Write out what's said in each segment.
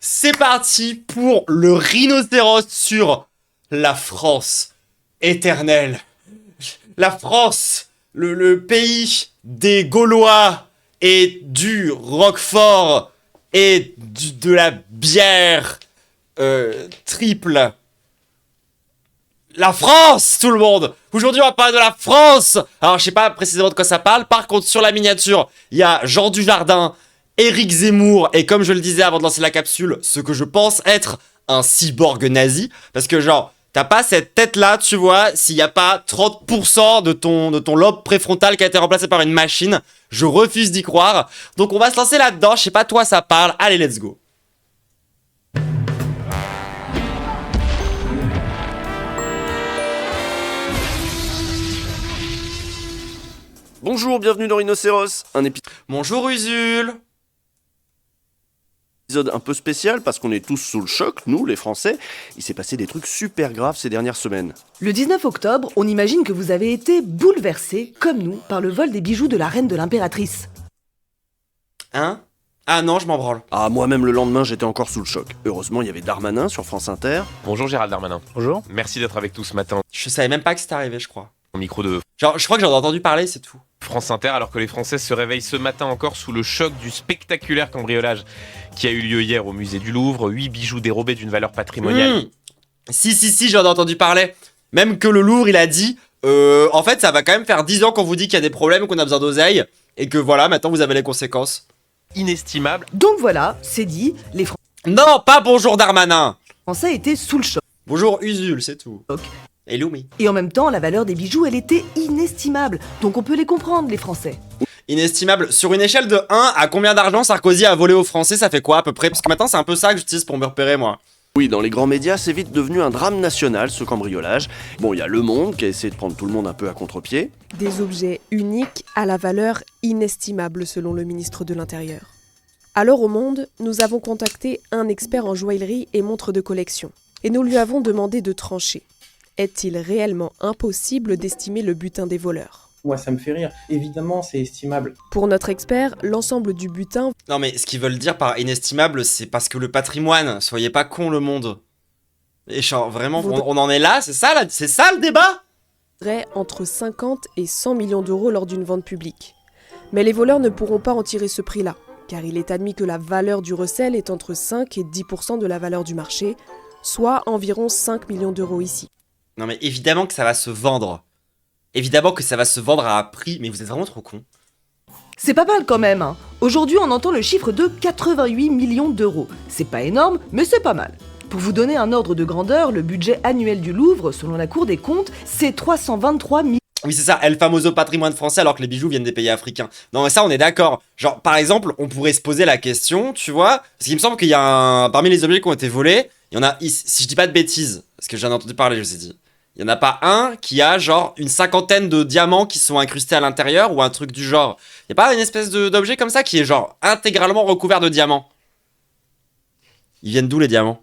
C'est parti pour le rhinocéros sur la France éternelle. La France, le pays des Gaulois et du Roquefort et de la bière triple. La France, tout le monde. Aujourd'hui, on va parler de la France. Alors, je sais pas précisément de quoi ça parle. Par contre, sur la miniature, il y a Jean Dujardin, Éric Zemmour et comme je le disais avant de lancer la capsule, ce que je pense être un cyborg nazi. Parce que genre, t'as pas cette tête-là, tu vois, s'il y a pas 30% de ton lobe préfrontal qui a été remplacé par une machine. Je refuse d'y croire. Donc, on va se lancer là-dedans. Je sais pas, toi, ça parle. Allez, let's go. Bonjour, bienvenue dans Rhinocéros, un Bonjour Usul. épisode un peu spécial parce qu'on est tous sous le choc, nous les Français. Il s'est passé des trucs super graves ces dernières semaines. Le 19 octobre, on imagine que vous avez été bouleversés, comme nous, par le vol des bijoux de la reine de l'impératrice. Hein? Ah non, je m'en branle. Ah, moi-même le lendemain j'étais encore sous le choc. Heureusement il y avait Darmanin sur France Inter. Bonjour Gérald Darmanin. Bonjour. Merci d'être avec nous ce matin Je savais même pas que c'était arrivé, je crois. au micro de Genre, je crois que j'en ai entendu parler, c'est tout. France Inter alors que les Français se réveillent ce matin encore sous le choc du spectaculaire cambriolage qui a eu lieu hier au musée du Louvre. 8 bijoux dérobés d'une valeur patrimoniale. Si, j'en ai entendu parler. Même que le Louvre, il a dit, en fait, ça va quand même faire 10 ans qu'on vous dit qu'il y a des problèmes, qu'on a besoin d'oseille, et que voilà, maintenant vous avez les conséquences. Inestimable. Donc voilà, c'est dit, les Non, pas bonjour Darmanin. Français étaient sous le choc. Bonjour Usul, c'est tout. Ok. Et Lumi. Et en même temps, la valeur des bijoux, elle était inestimable. Donc on peut les comprendre, les Français. Inestimable. Sur une échelle de 1 à combien d'argent Sarkozy a volé aux Français, ça fait quoi à peu près? Parce que maintenant, c'est un peu ça que j'utilise pour me repérer, moi. Oui, dans les grands médias, c'est vite devenu un drame national ce cambriolage. Bon, il y a Le Monde qui a essayé de prendre tout le monde un peu à contre-pied. Des objets uniques à la valeur inestimable selon le ministre de l'Intérieur. Alors au Monde, nous avons contacté un expert en joaillerie et montres de collection. Et nous lui avons demandé de trancher. Est-il réellement impossible d'estimer le butin des voleurs ? Moi, ça me fait rire. Évidemment, c'est estimable. Pour notre expert, l'ensemble du butin Non mais ce qu'ils veulent dire par inestimable, c'est parce que le patrimoine, soyez pas con le monde. Et genre, vraiment, on en est là, c'est ça le débat? vaudrait entre 50 et 100 millions d'euros lors d'une vente publique. Mais les voleurs ne pourront pas en tirer ce prix-là, car il est admis que la valeur du recel est entre 5 et 10% de la valeur du marché, soit environ 5 millions d'euros ici. Non mais évidemment que ça va se vendre. Évidemment que ça va se vendre à un prix, mais vous êtes vraiment trop cons. C'est pas mal quand même, hein. Aujourd'hui, on entend le chiffre de 88 millions d'euros. C'est pas énorme, mais c'est pas mal. Pour vous donner un ordre de grandeur, le budget annuel du Louvre, selon la Cour des comptes, c'est 323 millions. Oui c'est ça, El Famoso patrimoine français alors que les bijoux viennent des pays africains. Non mais ça on est d'accord. Genre par exemple, on pourrait se poser la question, tu vois, parce qu'il me semble qu'il y a parmi les objets qui ont été volés, il y en a, si je dis pas de bêtises, parce que j'en ai entendu parler, je vous ai dit. Il y en a pas un qui a genre une 50aine de diamants qui sont incrustés à l'intérieur ou un truc du genre. Il y a pas une espèce d'objet comme ça qui est genre intégralement recouvert de diamants. Ils viennent d'où les diamants?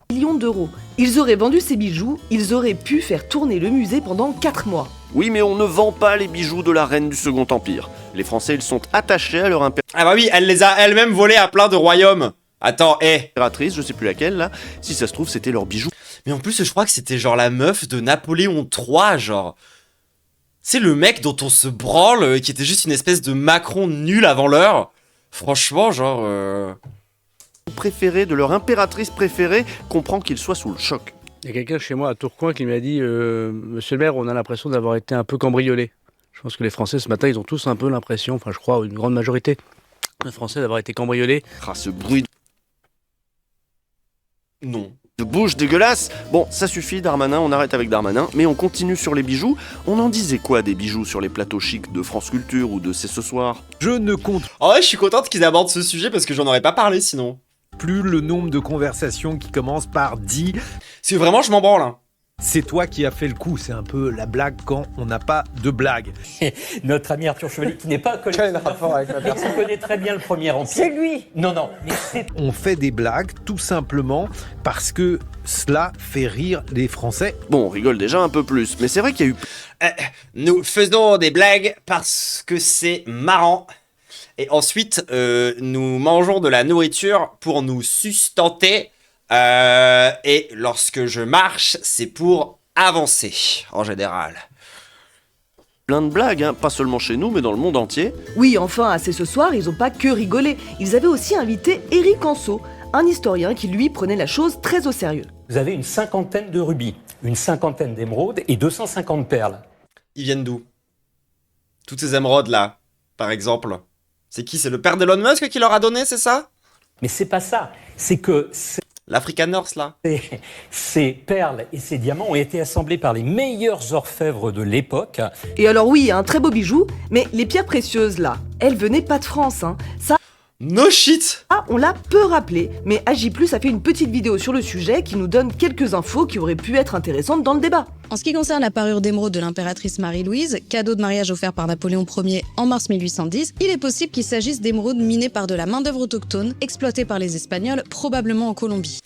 D'euros. Ils auraient vendu ces bijoux, ils auraient pu faire tourner le musée pendant 4 mois. Oui, mais on ne vend pas les bijoux de la reine du Second Empire. Les Français, ils sont attachés à leur Ah bah oui, elle les a elle-même volés à plein de royaumes. Attends, impératrice, je sais plus laquelle là. Si ça se trouve, c'était leurs bijoux. Mais en plus, je crois que c'était genre la meuf de Napoléon III, genre. C'est le mec dont on se branle, qui était juste une espèce de Macron nul avant l'heure. Franchement, genre... Préférés de leur impératrice préférée comprend qu'ils soient sous le choc. Il y a quelqu'un chez moi à Tourcoing qui m'a dit Monsieur le maire, on a l'impression d'avoir été un peu cambriolés. Je pense que les Français ce matin, ils ont tous un peu l'impression, enfin je crois une grande majorité, les Français d'avoir été cambriolés. Ah, ce bruit Non. de bouche dégueulasse. Bon, ça suffit Darmanin, on arrête avec Darmanin, mais on continue sur les bijoux. On en disait quoi des bijoux sur les plateaux chics de France Culture ou de C'est ce soir? Je ne compte En vrai, je suis contente qu'ils abordent ce sujet parce que j'en aurais pas parlé sinon. plus le nombre de conversations qui commencent par « dit Parce que vraiment, je m'en branle. Hein. ». C'est toi qui as fait le coup, c'est un peu la blague quand on n'a pas de blague. Notre ami Arthur Chevalier, qui n'est pas collectionneur, mais qui connaît très bien le Premier Empire. C'est lui. Non, mais c'est... On fait des blagues tout simplement parce que cela fait rire les Français. Bon, on rigole déjà un peu plus, mais c'est vrai qu'il y a eu... Nous faisons des blagues parce que c'est marrant. Et ensuite, nous mangeons de la nourriture pour nous sustenter. Et lorsque je marche, c'est pour avancer, en général. Plein de blagues, hein, pas seulement chez nous, mais dans le monde entier. Oui, enfin, assez ce soir, ils ont pas que rigolé. Ils avaient aussi invité Éric Anso, un historien qui, lui, prenait la chose très au sérieux. Vous avez une 50aine de rubis, une 50aine d'émeraudes et 250 perles. Ils viennent d'où? Toutes ces émeraudes là, par exemple. C'est qui? C'est le père d'Elon Musk qui leur a donné, c'est ça? Mais c'est pas ça, c'est que L'African North là. ces perles et ces diamants ont été assemblés par les meilleurs orfèvres de l'époque. Et alors oui, un très beau bijou, mais les pierres précieuses, là, elles venaient pas de France, hein. Ça, No shit! on l'a peu rappelé, mais AJ+, a fait une petite vidéo sur le sujet qui nous donne quelques infos qui auraient pu être intéressantes dans le débat. En ce qui concerne la parure d'émeraude de l'impératrice Marie-Louise, cadeau de mariage offert par Napoléon Ier en mars 1810, il est possible qu'il s'agisse d'émeraudes minées par de la main-d'œuvre autochtone, exploitée par les Espagnols, probablement en Colombie.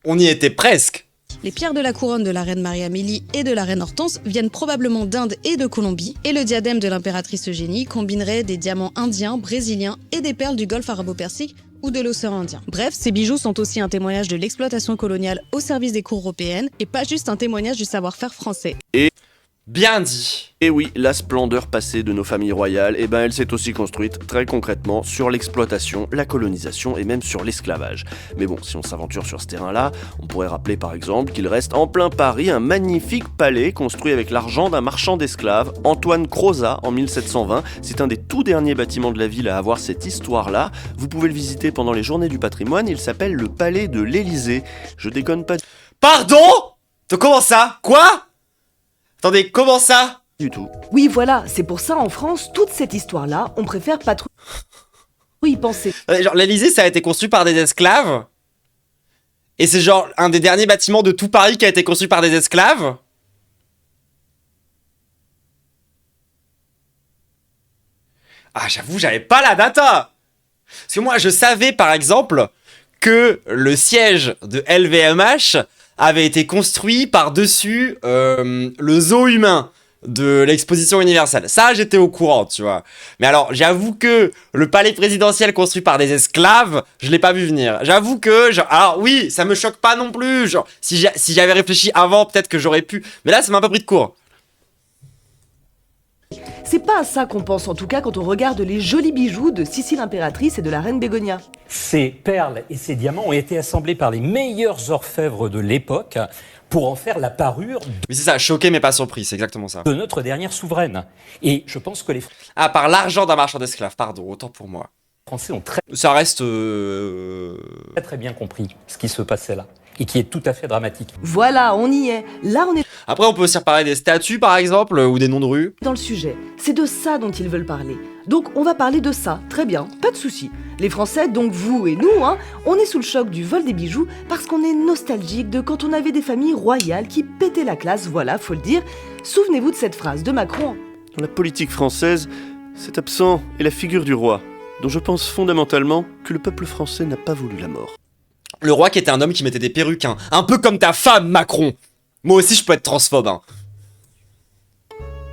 On y était presque! Les pierres de la couronne de la reine Marie-Amélie et de la reine Hortense viennent probablement d'Inde et de Colombie, et le diadème de l'impératrice Eugénie combinerait des diamants indiens, brésiliens et des perles du golfe arabo-persique ou de l'océan Indien. Bref, ces bijoux sont aussi un témoignage de l'exploitation coloniale au service des cours européennes, et pas juste un témoignage du savoir-faire français. Bien dit! Et oui, la splendeur passée de nos familles royales, eh ben elle s'est aussi construite très concrètement sur l'exploitation, la colonisation et même sur l'esclavage. Mais bon, si on s'aventure sur ce terrain-là, on pourrait rappeler par exemple qu'il reste en plein Paris un magnifique palais construit avec l'argent d'un marchand d'esclaves, Antoine Crozat, en 1720. C'est un des tout derniers bâtiments de la ville à avoir cette histoire-là. Vous pouvez le visiter pendant les journées du patrimoine, il s'appelle le Palais de l'Élysée. Je déconne pas Pardon? Comment ça? Quoi? Attendez, comment ça? du tout. Oui, voilà, c'est pour ça en France, toute cette histoire-là, on préfère pas trop y penser. Genre, l'Élysée, ça a été construit par des esclaves? Et c'est genre un des derniers bâtiments de tout Paris qui a été construit par des esclaves? Ah, j'avoue, j'avais pas la data! Parce que moi, je savais, par exemple, que le siège de LVMH avait été construit par-dessus le zoo humain de l'exposition universelle. Ça, j'étais au courant, tu vois. Mais alors, j'avoue que le palais présidentiel construit par des esclaves, je l'ai pas vu venir. J'avoue que, genre, alors oui, ça me choque pas non plus. Genre, si j'avais réfléchi avant, peut-être que j'aurais pu. Mais là, ça m'a un peu pris de court. C'est pas à ça qu'on pense en tout cas quand on regarde les jolis bijoux de Sissi l'impératrice et de la reine Bégonia. Ces perles et ces diamants ont été assemblés par les meilleurs orfèvres de l'époque pour en faire la parure Oui, c'est ça, choqué mais pas surpris, c'est exactement ça. de notre dernière souveraine. Et je pense que les Ah, par l'argent d'un marchand d'esclaves, pardon, autant pour moi. Français ont très Ça reste... très bien compris ce qui se passait là, et qui est tout à fait dramatique. Voilà, on y est. Là, on est Après, on peut aussi reparler des statues, par exemple, ou des noms de rues. dans le sujet. C'est de ça dont ils veulent parler. Donc, on va parler de ça. Très bien, pas de souci. Les Français, donc vous et nous, hein, on est sous le choc du vol des bijoux parce qu'on est nostalgique de quand on avait des familles royales qui pétaient la classe, voilà, faut le dire. Souvenez-vous de cette phrase de Macron. Dans la politique française, cet absent est la figure du roi, dont je pense fondamentalement que le peuple français n'a pas voulu la mort. Le roi qui était un homme qui mettait des perruques, hein. Un peu comme ta femme, Macron. Moi aussi, je peux être transphobe, hein.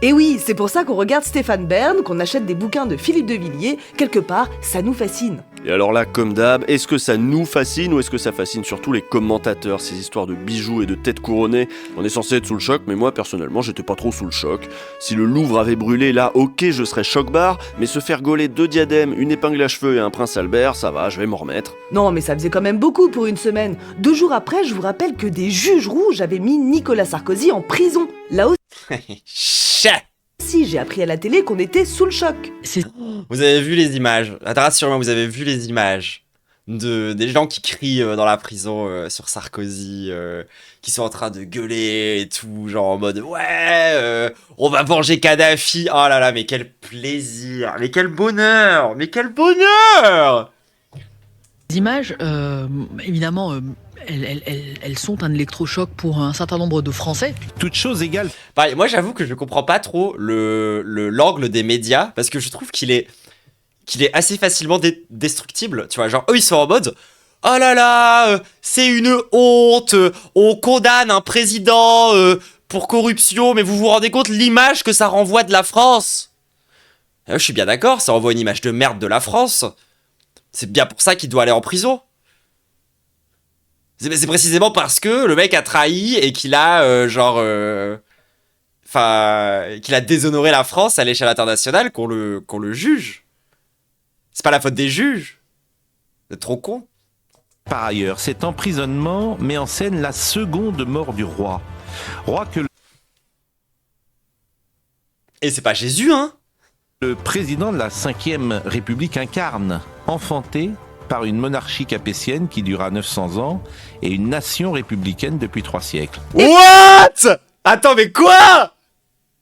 Et oui, c'est pour ça qu'on regarde Stéphane Bern, qu'on achète des bouquins de Philippe de Villiers. Quelque part, ça nous fascine. Et alors là, comme d'hab, est-ce que ça nous fascine ou est-ce que ça fascine surtout les commentateurs, ces histoires de bijoux et de têtes couronnées? On est censé être sous le choc, mais moi personnellement, j'étais pas trop sous le choc. Si le Louvre avait brûlé, là, ok, je serais choc-barre, mais se faire gauler 2 diadèmes, une épingle à cheveux et un prince Albert, ça va, je vais m'en remettre. Non, mais ça faisait quand même beaucoup pour une semaine. 2 jours après, je vous rappelle que des juges rouges avaient mis Nicolas Sarkozy en prison. Là Chat. aussi, j'ai appris à la télé qu'on était sous le choc. Vous avez vu les images. Rassurez-moi, vous avez vu les images des gens qui crient dans la prison sur Sarkozy, qui sont en train de gueuler et tout, genre en mode ouais, on va venger Kadhafi. Oh là là, mais quel plaisir, mais quel bonheur, mais quel bonheur. Les images, évidemment, elles sont un électrochoc pour un certain nombre de Français. Toute chose égale. Pareil, moi j'avoue que je comprends pas trop l'angle des médias, parce que je trouve qu'il est assez facilement destructible, tu vois, genre eux ils sont en mode oh là là, c'est une honte, on condamne un président pour corruption, mais vous vous rendez compte l'image que ça renvoie de la France? Je suis bien d'accord, ça envoie une image de merde de la France. C'est bien pour ça qu'il doit aller en prison. C'est précisément parce que le mec a trahi et qu'il a, qu'il a déshonoré la France à l'échelle internationale qu'on le juge. C'est pas la faute des juges. Vous êtes trop con. Par ailleurs, cet emprisonnement met en scène la seconde mort du roi. Roi que Et c'est pas Jésus, hein? Le président de la 5e République incarne, enfanté par une monarchie capétienne qui dura 900 ans et une nation républicaine depuis 3 siècles. What? Attends, mais quoi?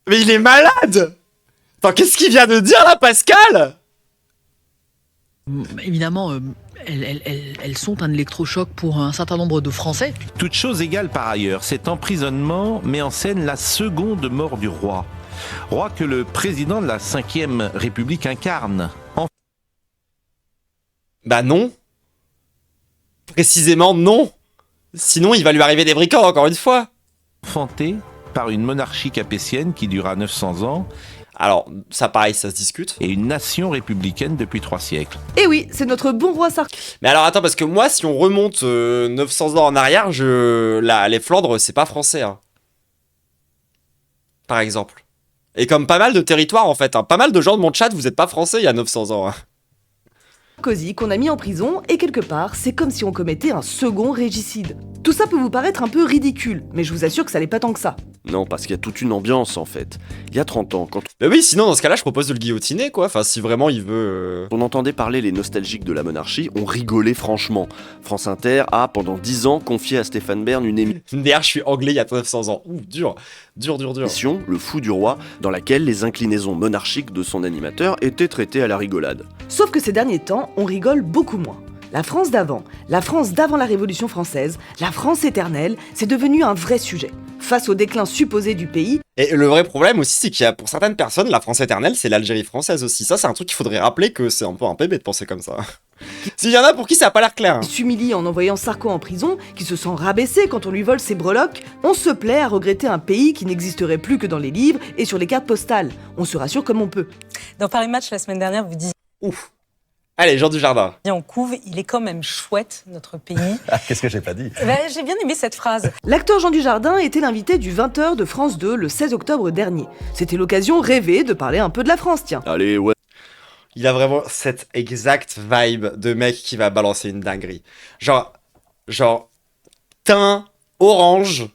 Mais il est malade! Attends, qu'est-ce qu'il vient de dire là, Pascal? Évidemment, elles sont un électrochoc pour un certain nombre de Français. Toute chose égale par ailleurs, cet emprisonnement met en scène la seconde mort du roi. Roi que le président de la 5e République incarne. Bah non. Précisément non. Sinon, il va lui arriver des bricoles encore une fois. Enfanté par une monarchie capétienne qui dura 900 ans. Alors, ça pareil, ça se discute. Et une nation républicaine depuis 3 siècles. Et oui, c'est notre bon roi Sarkozy. Mais alors attends, parce que moi, si on remonte 900 ans en arrière, les Flandres, c'est pas français. Hein. Par exemple. Et comme pas mal de territoires en fait. Hein. Pas mal de gens de mon chat, vous êtes pas français il y a 900 ans. Hein. Sarkozy qu'on a mis en prison, et quelque part, c'est comme si on commettait un second régicide. Tout ça peut vous paraître un peu ridicule, mais je vous assure que ça l'est pas tant que ça. Non, parce qu'il y a toute une ambiance en fait. Il y a 30 ans, quand Bah oui, sinon dans ce cas-là, je propose de le guillotiner quoi. Enfin, si vraiment il veut. on entendait parler les nostalgiques de la monarchie, on rigolait franchement. France Inter a, pendant 10 ans, confié à Stéphane Bern une D'ailleurs, je suis anglais il y a 900 ans. Ouh, dur. Dur. émission, Le Fou du Roi, dans laquelle les inclinaisons monarchiques de son animateur étaient traitées à la rigolade. Sauf que ces derniers temps, on rigole beaucoup moins. La France d'avant la Révolution française, la France éternelle, c'est devenu un vrai sujet. Face au déclin supposé du pays... Et le vrai problème aussi, c'est qu'il y a pour certaines personnes, la France éternelle, c'est l'Algérie française aussi. Ça, c'est un truc qu'il faudrait rappeler que c'est un peu un PB de penser comme ça. S'il y en a pour qui ça a pas l'air clair. Qui s'humilie en envoyant Sarko en prison, qui se sent rabaissé quand on lui vole ses breloques, on se plaît à regretter un pays qui n'existerait plus que dans les livres et sur les cartes postales. On se rassure comme on peut. Dans Paris Match, la semaine dernière, vous disiez... Ouf. Allez, Jean Dujardin. En couve, il est quand même chouette, notre pays. Qu'est-ce que j'ai pas dit? J'ai bien aimé cette phrase. L'acteur Jean Dujardin était l'invité du 20h de France 2 le 16 octobre dernier. C'était l'occasion rêvée de parler un peu de la France, tiens. Allez, ouais. Il a vraiment cette exacte vibe de mec qui va balancer une dinguerie. Genre, teint orange,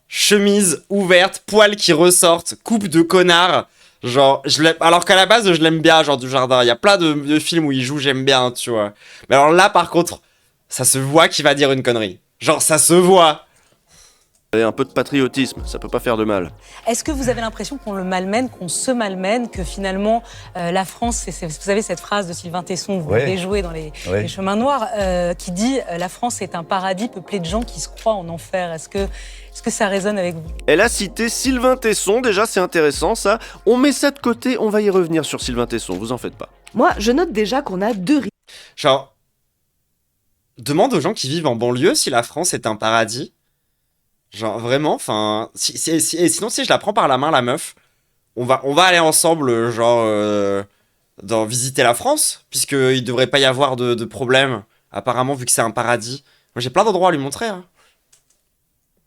chemise ouverte, poils qui ressortent, coupe de connard. Genre, alors qu'à la base, je l'aime bien, genre Dujardin. Il y a plein de films où il joue, j'aime bien, tu vois. Mais alors là, par contre, ça se voit qu'il va dire une connerie. Genre, ça se voit. Et un peu de patriotisme, ça peut pas faire de mal. Est-ce que vous avez l'impression qu'on le malmène, qu'on se malmène, que finalement, la France, vous savez cette phrase de Sylvain Tesson, vous l'avez joué dans les Chemins Noirs, qui dit « La France est un paradis peuplé de gens qui se croient en enfer ». Est-ce que ça résonne avec vous? Elle a cité Sylvain Tesson, déjà c'est intéressant ça. On met ça de côté, on va y revenir sur Sylvain Tesson, vous en faites pas. Moi, je note déjà qu'on a deux rythmes. Genre, demande aux gens qui vivent en banlieue si la France est un paradis. Genre, vraiment, enfin... et sinon, si je la prends par la main, la meuf, on va aller ensemble, dans visiter la France, puisqu'il devrait pas y avoir de problème, apparemment, vu que c'est un paradis. Moi, j'ai plein d'endroits à lui montrer, hein.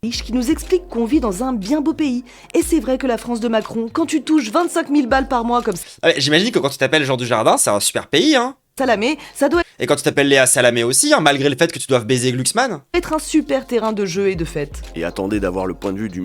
Qui nous explique qu'on vit dans un bien beau pays. Et c'est vrai que la France de Macron, quand tu touches 25 000 balles par mois comme ça... J'imagine que quand tu t'appelles Jean Dujardin, c'est un super pays, hein. Salamé, ça doit Et quand tu t'appelles Léa Salamé aussi, hein, malgré le fait que tu doives baiser Glucksmann. être un super terrain de jeu et de fête. Et attendez d'avoir le point de vue du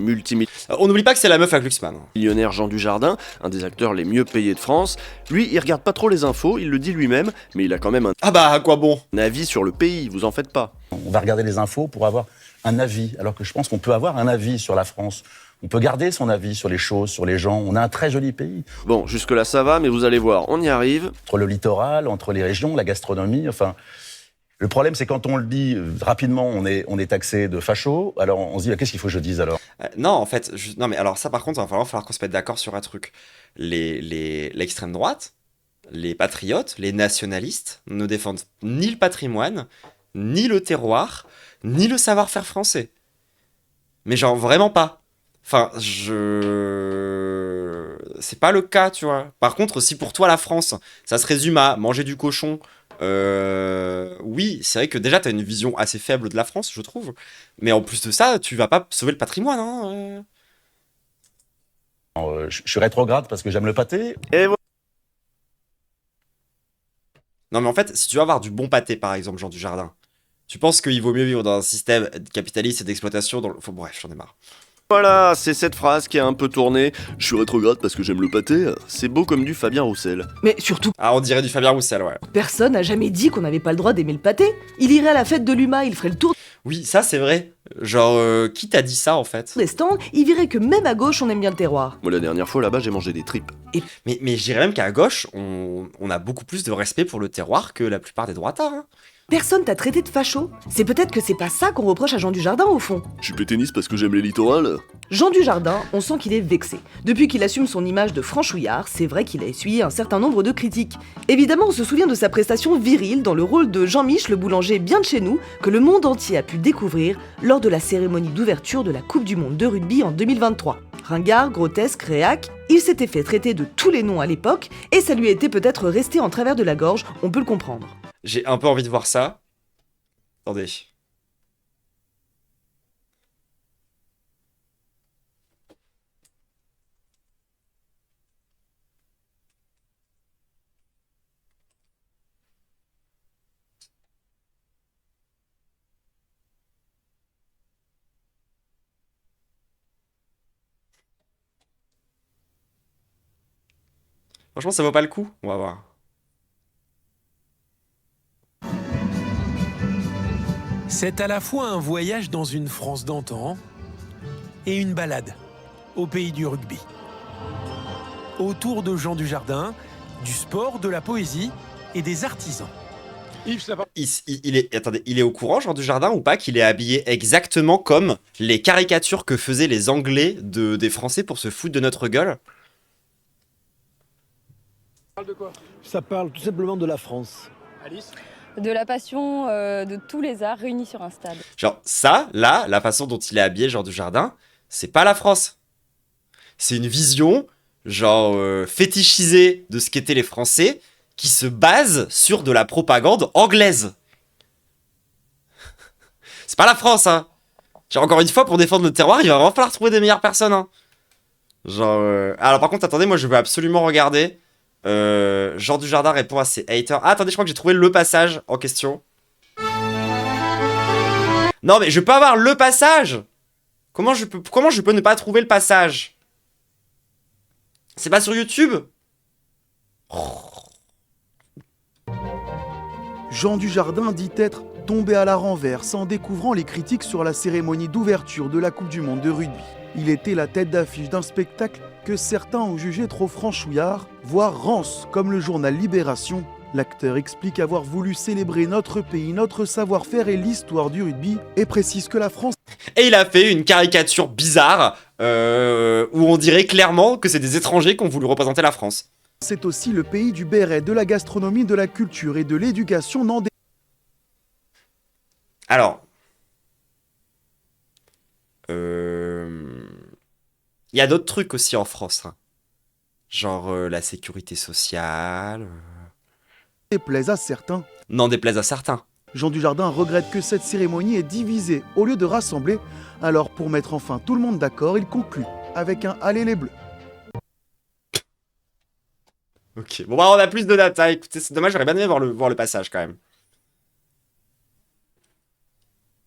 On n'oublie pas que c'est la meuf à Glucksmann. Millionnaire Jean Dujardin, un des acteurs les mieux payés de France. Lui, il regarde pas trop les infos, il le dit lui-même, mais il a quand même un... Ah bah, à quoi bon? Un avis sur le pays, vous en faites pas. On va regarder les infos pour avoir un avis, alors que je pense qu'on peut avoir un avis sur la France. On peut garder son avis sur les choses, sur les gens. On a un très joli pays. Bon, jusque-là ça va, mais vous allez voir, on y arrive. Entre le littoral, entre les régions, la gastronomie, enfin... Le problème, c'est quand on le dit rapidement, on est taxé de facho. Alors on se dit, qu'est-ce qu'il faut que je dise alors? Non, en fait, non mais alors ça par contre, il va falloir qu'on se mette d'accord sur un truc. L'extrême droite, les patriotes, les nationalistes ne défendent ni le patrimoine, ni le terroir, ni le savoir-faire français. Mais genre vraiment pas. Enfin, c'est pas le cas, tu vois. Par contre, si pour toi la France, ça se résume à manger du cochon, oui, c'est vrai que déjà t'as une vision assez faible de la France, je trouve. Mais en plus de ça, tu vas pas sauver le patrimoine, hein. Je suis rétrograde parce que j'aime le pâté. Et voilà. Non, mais en fait, si tu vas avoir du bon pâté, par exemple, Jean Dujardin, tu penses qu'il vaut mieux vivre dans un système capitaliste et d'exploitation dans le... Enfin, bref, j'en ai marre. Voilà, c'est cette phrase qui a un peu tourné. Je suis rétrograde parce que j'aime le pâté. C'est beau comme du Fabien Roussel. Mais surtout, Ah, on dirait du Fabien Roussel, ouais. personne n'a jamais dit qu'on n'avait pas le droit d'aimer le pâté. Il irait à la fête de l'UMA, il ferait le tour Oui, ça c'est vrai. Genre, qui t'a dit ça en fait? des stands, il verrait que même à gauche, on aime bien le terroir. Moi, la dernière fois là-bas, j'ai mangé des tripes. Mais je dirais même qu'à gauche, on a beaucoup plus de respect pour le terroir que la plupart des droitards. Hein. Personne t'a traité de facho. C'est peut-être que c'est pas ça qu'on reproche à Jean Dujardin au fond. Je suis pétainiste parce que j'aime les littorales. Jean Dujardin, on sent qu'il est vexé. Depuis qu'il assume son image de franchouillard, c'est vrai qu'il a essuyé un certain nombre de critiques. Évidemment, on se souvient de sa prestation virile dans le rôle de Jean-Mich le boulanger bien de chez nous, que le monde entier a pu découvrir lors de la cérémonie d'ouverture de la Coupe du Monde de rugby en 2023. Ringard, grotesque, réac, il s'était fait traiter de tous les noms à l'époque, et ça lui était peut-être resté en travers de la gorge, on peut le comprendre. J'ai un peu envie de voir ça. Attendez. Franchement, ça vaut pas le coup. On va voir. C'est à la fois un voyage dans une France d'antan et une balade au pays du rugby. Autour de Jean Dujardin, du sport, de la poésie et des artisans. Attendez, il est au courant, Jean Dujardin, ou pas, qu'il est habillé exactement comme les caricatures que faisaient les Anglais des Français pour se foutre de notre gueule? Ça parle tout simplement de la France. Alice ? De la passion de tous les arts réunis sur un stade. Genre, ça, là, la façon dont il est habillé, Jean Dujardin, c'est pas la France. C'est une vision, genre, fétichisée de ce qu'étaient les Français, qui se base sur de la propagande anglaise. C'est pas la France, hein. Genre, encore une fois, pour défendre le terroir, il va vraiment falloir trouver des meilleures personnes, hein. Genre, alors par contre, attendez, moi je veux absolument regarder. Jean Dujardin répond à ses haters. Ah, attendez, je crois que j'ai trouvé le passage en question. Non, mais je peux avoir le passage. Comment je peux ne pas trouver le passage? C'est pas sur YouTube? Jean Dujardin dit être tombé à la renverse en découvrant les critiques sur la cérémonie d'ouverture de la Coupe du Monde de rugby. Il était la tête d'affiche d'un spectacle que certains ont jugé trop franchouillard, voire rance, comme le journal Libération. L'acteur explique avoir voulu célébrer notre pays, notre savoir-faire et l'histoire du rugby, et précise que la France... Et il a fait une caricature bizarre, où on dirait clairement que c'est des étrangers qui ont voulu représenter la France. C'est aussi le pays du béret, de la gastronomie, de la culture et de l'éducation, n'en dé... Alors... Il y a d'autres trucs aussi en France, hein. Genre la sécurité sociale... déplaise à certains. N'en déplaise à certains. Jean Dujardin regrette que cette cérémonie est divisée au lieu de rassembler. Alors pour mettre enfin tout le monde d'accord, il conclut avec un « Allez les Bleus ». Ok, bon bah on a plus de dates, hein. Écoutez, c'est dommage, j'aurais bien aimé voir le passage quand même.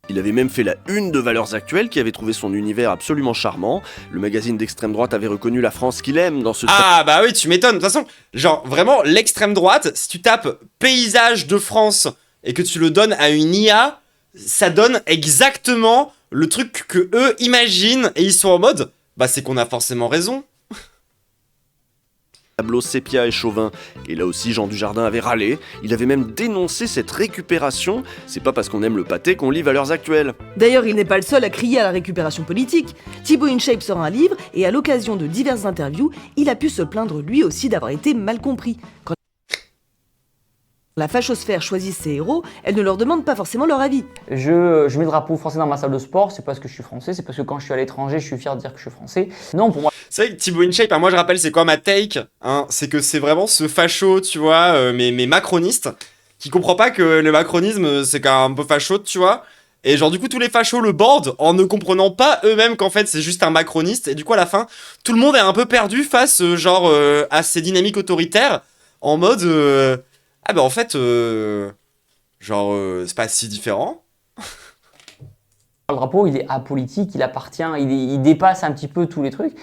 Il avait même fait la une de Valeurs Actuelles qui avait trouvé son univers absolument charmant. Le magazine d'extrême droite avait reconnu la France qu'il aime dans ce... Ah bah oui, tu m'étonnes. De toute façon, genre vraiment, l'extrême droite, si tu tapes paysage de France et que tu le donnes à une IA, ça donne exactement le truc que eux imaginent et ils sont en mode, bah c'est qu'on a forcément raison. Tableau sépia et chauvin. Et là aussi, Jean Dujardin avait râlé. Il avait même dénoncé cette récupération. C'est pas parce qu'on aime le pâté qu'on lit Valeurs Actuelles. D'ailleurs, il n'est pas le seul à crier à la récupération politique. Thibaut InShape sort un livre et à l'occasion de diverses interviews, il a pu se plaindre lui aussi d'avoir été mal compris. La fachosphère choisit ses héros, elle ne leur demande pas forcément leur avis. Je mets le drapeau français dans ma salle de sport, c'est parce que je suis français, c'est parce que quand je suis à l'étranger, je suis fier de dire que je suis français. Non, pour moi... C'est vrai que Thibaut InShape, hein, moi je rappelle, c'est quoi ma take, hein, c'est que c'est vraiment ce facho, tu vois, mais macroniste, qui comprend pas que le macronisme, c'est quand même un peu facho, tu vois. Et genre du coup tous les fachos le bordent en ne comprenant pas eux-mêmes qu'en fait c'est juste un macroniste. Et du coup à la fin, tout le monde est un peu perdu face à ces dynamiques autoritaires, en mode... ah bah en fait, c'est pas si différent. Le drapeau, il est apolitique, il appartient, il dépasse un petit peu tous les trucs.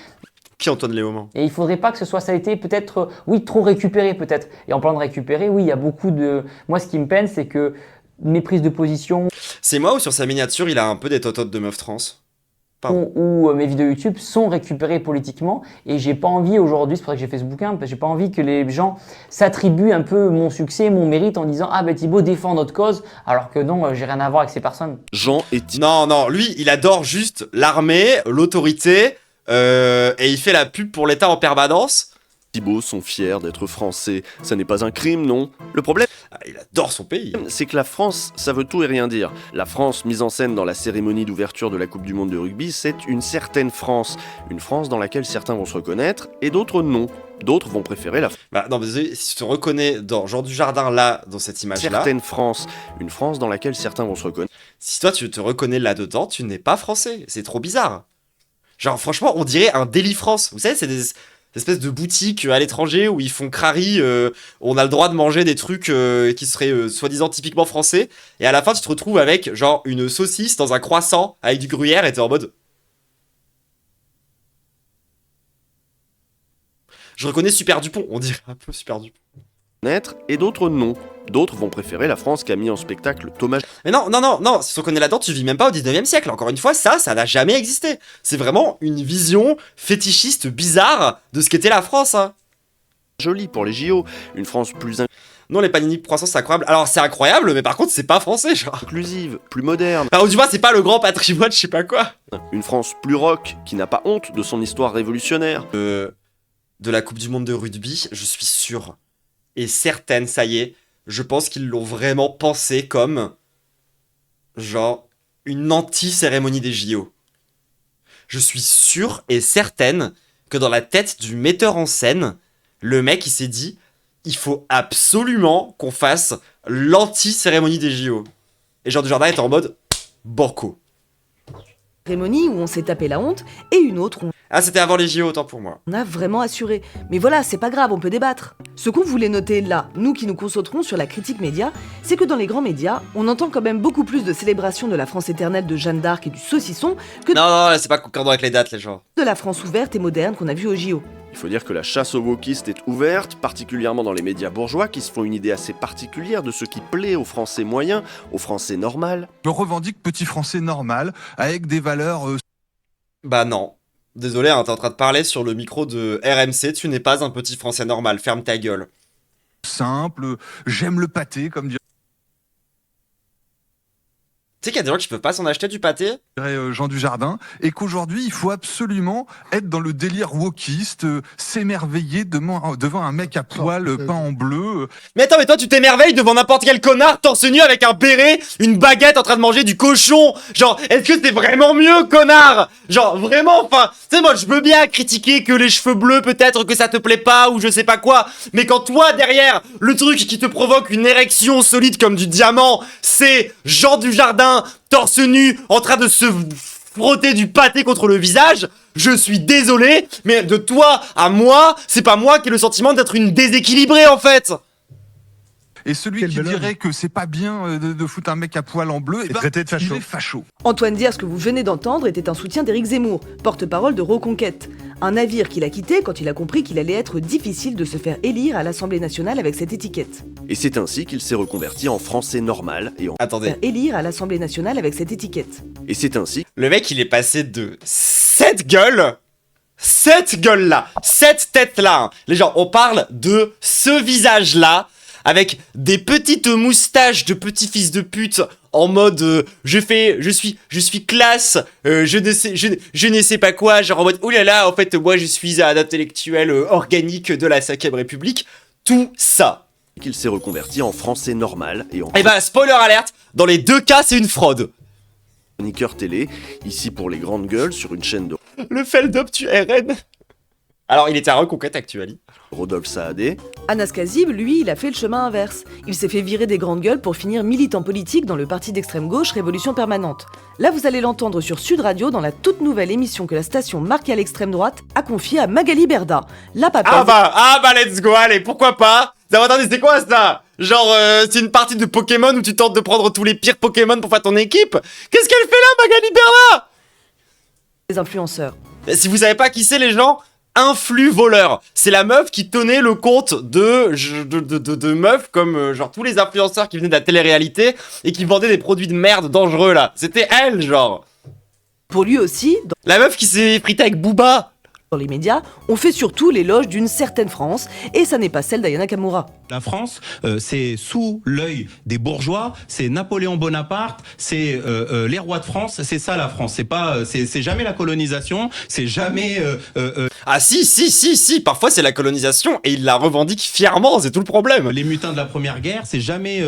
Qui Antoine Léaumont? Et il faudrait pas que ce soit, ça a été peut-être, oui, trop récupéré peut-être. Et en parlant de récupérer, oui, il y a beaucoup de... Moi, ce qui me peine, c'est que mes prises de position... C'est moi ou sur sa miniature, il a un peu des tototes de meuf trans? Ou mes vidéos YouTube sont récupérées politiquement et j'ai pas envie aujourd'hui, c'est pour ça que j'ai fait ce bouquin, parce que j'ai pas envie que les gens s'attribuent un peu mon succès, mon mérite en disant ah ben Thibaut défend notre cause alors que non, j'ai rien à voir avec ces personnes. Jean et Non, lui il adore juste l'armée, l'autorité et il fait la pub pour l'État en permanence. Thibaut sont fiers d'être français, ça n'est pas un crime, non? Le problème, il adore son pays, c'est que la France, ça veut tout et rien dire. La France mise en scène dans la cérémonie d'ouverture de la Coupe du Monde de rugby, c'est une certaine France. Une France dans laquelle certains vont se reconnaître et d'autres non. D'autres vont préférer la... Bah non, mais si tu te reconnais dans Jean Dujardin là, dans cette image-là... Certaine France, une France dans laquelle certains vont se reconnaître. Si toi tu te reconnais là-dedans, tu n'es pas français. C'est trop bizarre. Genre franchement, on dirait un Daily France. Vous savez, c'est des espèces de boutiques à l'étranger où ils font crari, on a le droit de manger des trucs qui seraient soi-disant typiquement français, et à la fin tu te retrouves avec genre une saucisse dans un croissant avec du gruyère et t'es en mode... Je reconnais Super Dupont, on dirait un peu Super Dupont. Et d'autres non. D'autres vont préférer la France qu'a mis en spectacle Thomas... Mais non, si tu reconnais là-dedans, tu vis même pas au 19e siècle. Encore une fois, ça n'a jamais existé. C'est vraiment une vision fétichiste bizarre de ce qu'était la France. Hein. Jolie pour les JO, une France plus... Non, les panini croissants, c'est incroyable. Alors, c'est incroyable, mais par contre, c'est pas français, genre. Inclusive, plus moderne. Alors, du moins, c'est pas le grand patrimoine, je sais pas quoi. Une France plus rock, qui n'a pas honte de son histoire révolutionnaire. De la Coupe du Monde de rugby, je suis sûr et certaine, ça y est, je pense qu'ils l'ont vraiment pensé comme, genre, une anti-cérémonie des JO. Je suis sûr et certaine que dans la tête du metteur en scène, le mec, il s'est dit, il faut absolument qu'on fasse l'anti-cérémonie des JO. Et Jean Dujardin est en mode, banco. Cérémonie où on s'est tapé la honte, et une autre où Ah, c'était avant les JO, autant pour moi. on a vraiment assuré. Mais voilà, c'est pas grave, on peut débattre. Ce qu'on voulait noter là, nous qui nous concentrons sur la critique média, c'est que dans les grands médias, on entend quand même beaucoup plus de célébrations de la France éternelle de Jeanne d'Arc et du saucisson que Non, c'est pas concordant avec les dates, les gens. de la France ouverte et moderne qu'on a vue au JO. Il faut dire que la chasse aux wokistes est ouverte, particulièrement dans les médias bourgeois qui se font une idée assez particulière de ce qui plaît aux Français moyens, aux Français normaux. Je revendique petit français normal, avec des valeurs... Bah non. Désolé, hein, t'es en train de parler sur le micro de RMC, tu n'es pas un petit français normal, ferme ta gueule. Simple, j'aime le pâté, comme dirait Tu sais qu'il y a des gens qui peuvent pas s'en acheter du pâté? Jean Dujardin, et qu'aujourd'hui, il faut absolument être dans le délire wokiste, s'émerveiller devant un mec à poil peint en bleu. Mais attends, mais toi tu t'émerveilles devant n'importe quel connard torse nu avec un béret, une baguette en train de manger du cochon. Genre, est-ce que c'est vraiment mieux, connard? Genre, vraiment, enfin, tu sais, moi je veux bien critiquer que les cheveux bleus, peut-être que ça te plaît pas ou je sais pas quoi, mais quand toi derrière, le truc qui te provoque une érection solide comme du diamant, c'est Jean Dujardin torse nu, en train de se frotter du pâté contre le visage, je suis désolé, mais de toi à moi, c'est pas moi qui ai le sentiment d'être une déséquilibrée en fait. Et celui qui dirait que c'est pas bien de foutre un mec à poil en bleu, traité de facho. Il est facho. Antoine Diaz, que vous venez d'entendre, était un soutien d'Éric Zemmour, porte-parole de Reconquête. Un navire qu'il a quitté quand il a compris qu'il allait être difficile de se faire élire à l'Assemblée nationale avec cette étiquette. Et c'est ainsi qu'il s'est reconverti en français normal et en... Attendez. Élire à l'Assemblée nationale avec cette étiquette. Et c'est ainsi... Le mec, il est passé de cette gueule là, cette tête là, hein. Les gens, on parle de ce visage là, avec des petites moustaches de petits fils de pute en mode je suis classe, je ne sais pas quoi, genre en mode oulala, en fait moi je suis un intellectuel organique de la 5ème République, tout ça. qu'il s'est reconverti en français normal et en... Eh ben, spoiler alerte, dans les deux cas, c'est une fraude. Chroniqueur télé, ici pour les grandes gueules sur une chaîne de... Le Feldop tue RN. Alors, il était à Reconquête Actuelle. Rodolphe Saadé. Anas Kazib, lui, il a fait le chemin inverse. Il s'est fait virer des grandes gueules pour finir militant politique dans le parti d'extrême gauche Révolution Permanente. Là, vous allez l'entendre sur Sud Radio dans la toute nouvelle émission que la station marquée à l'extrême droite a confiée à Magali Berda. La papaise... Ah bah, let's go, allez, pourquoi pas. Non, attendez, c'est quoi ça? Genre, c'est une partie de Pokémon où tu tentes de prendre tous les pires Pokémon pour faire ton équipe? Qu'est-ce qu'elle fait là, Magali Berda? Les influenceurs. Si vous savez pas qui c'est, les gens, influx voleur. C'est la meuf qui tenait le compte de meufs comme genre tous les influenceurs qui venaient de la télé-réalité et qui vendaient des produits de merde dangereux là. C'était elle, genre. Pour lui aussi, la meuf qui s'est frité avec Booba. Dans les médias, on fait surtout l'éloge d'une certaine France, et ça n'est pas celle d'Ayana Kamura. La France, c'est sous l'œil des bourgeois, c'est Napoléon Bonaparte, c'est les rois de France, c'est ça la France. C'est pas, c'est jamais la colonisation, c'est jamais. Ah si, parfois c'est la colonisation et il la revendique fièrement, c'est tout le problème. Les mutins de la Première Guerre, c'est jamais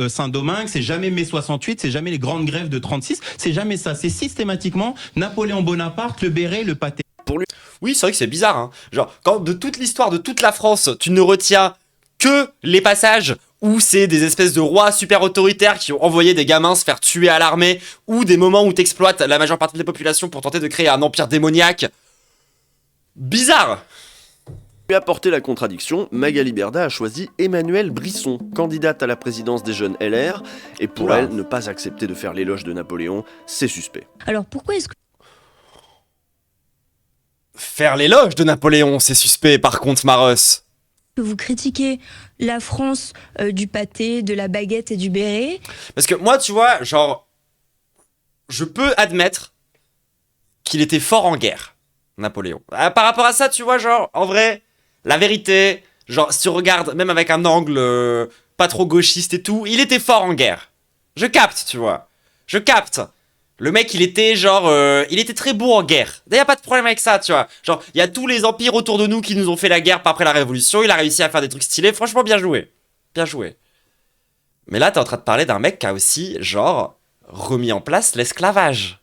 Saint-Domingue, c'est jamais mai 68, c'est jamais les grandes grèves de 36, c'est jamais ça. C'est systématiquement Napoléon Bonaparte, le béret, le pâté. Pour lui. Oui, c'est vrai que c'est bizarre, hein. Genre, quand de toute l'histoire de toute la France, tu ne retiens que les passages où c'est des espèces de rois super autoritaires qui ont envoyé des gamins se faire tuer à l'armée, ou des moments où t'exploites la majeure partie de la population pour tenter de créer un empire démoniaque. Bizarre. Lui apporter la contradiction, Magali Berda a choisi Emmanuelle Brisson, candidate à la présidence des Jeunes LR, et pour elle, ne pas accepter de faire l'éloge de Napoléon, c'est suspect. Alors pourquoi est-ce que... Faire l'éloge de Napoléon, c'est suspect par contre, Maros. Que vous critiquez la France du pâté, de la baguette et du béret. Parce que moi, tu vois, genre, je peux admettre qu'il était fort en guerre, Napoléon. Par rapport à ça, tu vois, genre, en vrai, la vérité, genre, si tu regardes, même avec un angle pas trop gauchiste et tout, il était fort en guerre. Je capte, tu vois. Je capte. Le mec, il était genre... il était très beau en guerre. Y'a pas de problème avec ça, tu vois. Genre, il y a tous les empires autour de nous qui nous ont fait la guerre après la Révolution. Il a réussi à faire des trucs stylés. Franchement, bien joué. Bien joué. Mais là, t'es en train de parler d'un mec qui a aussi, genre, remis en place l'esclavage.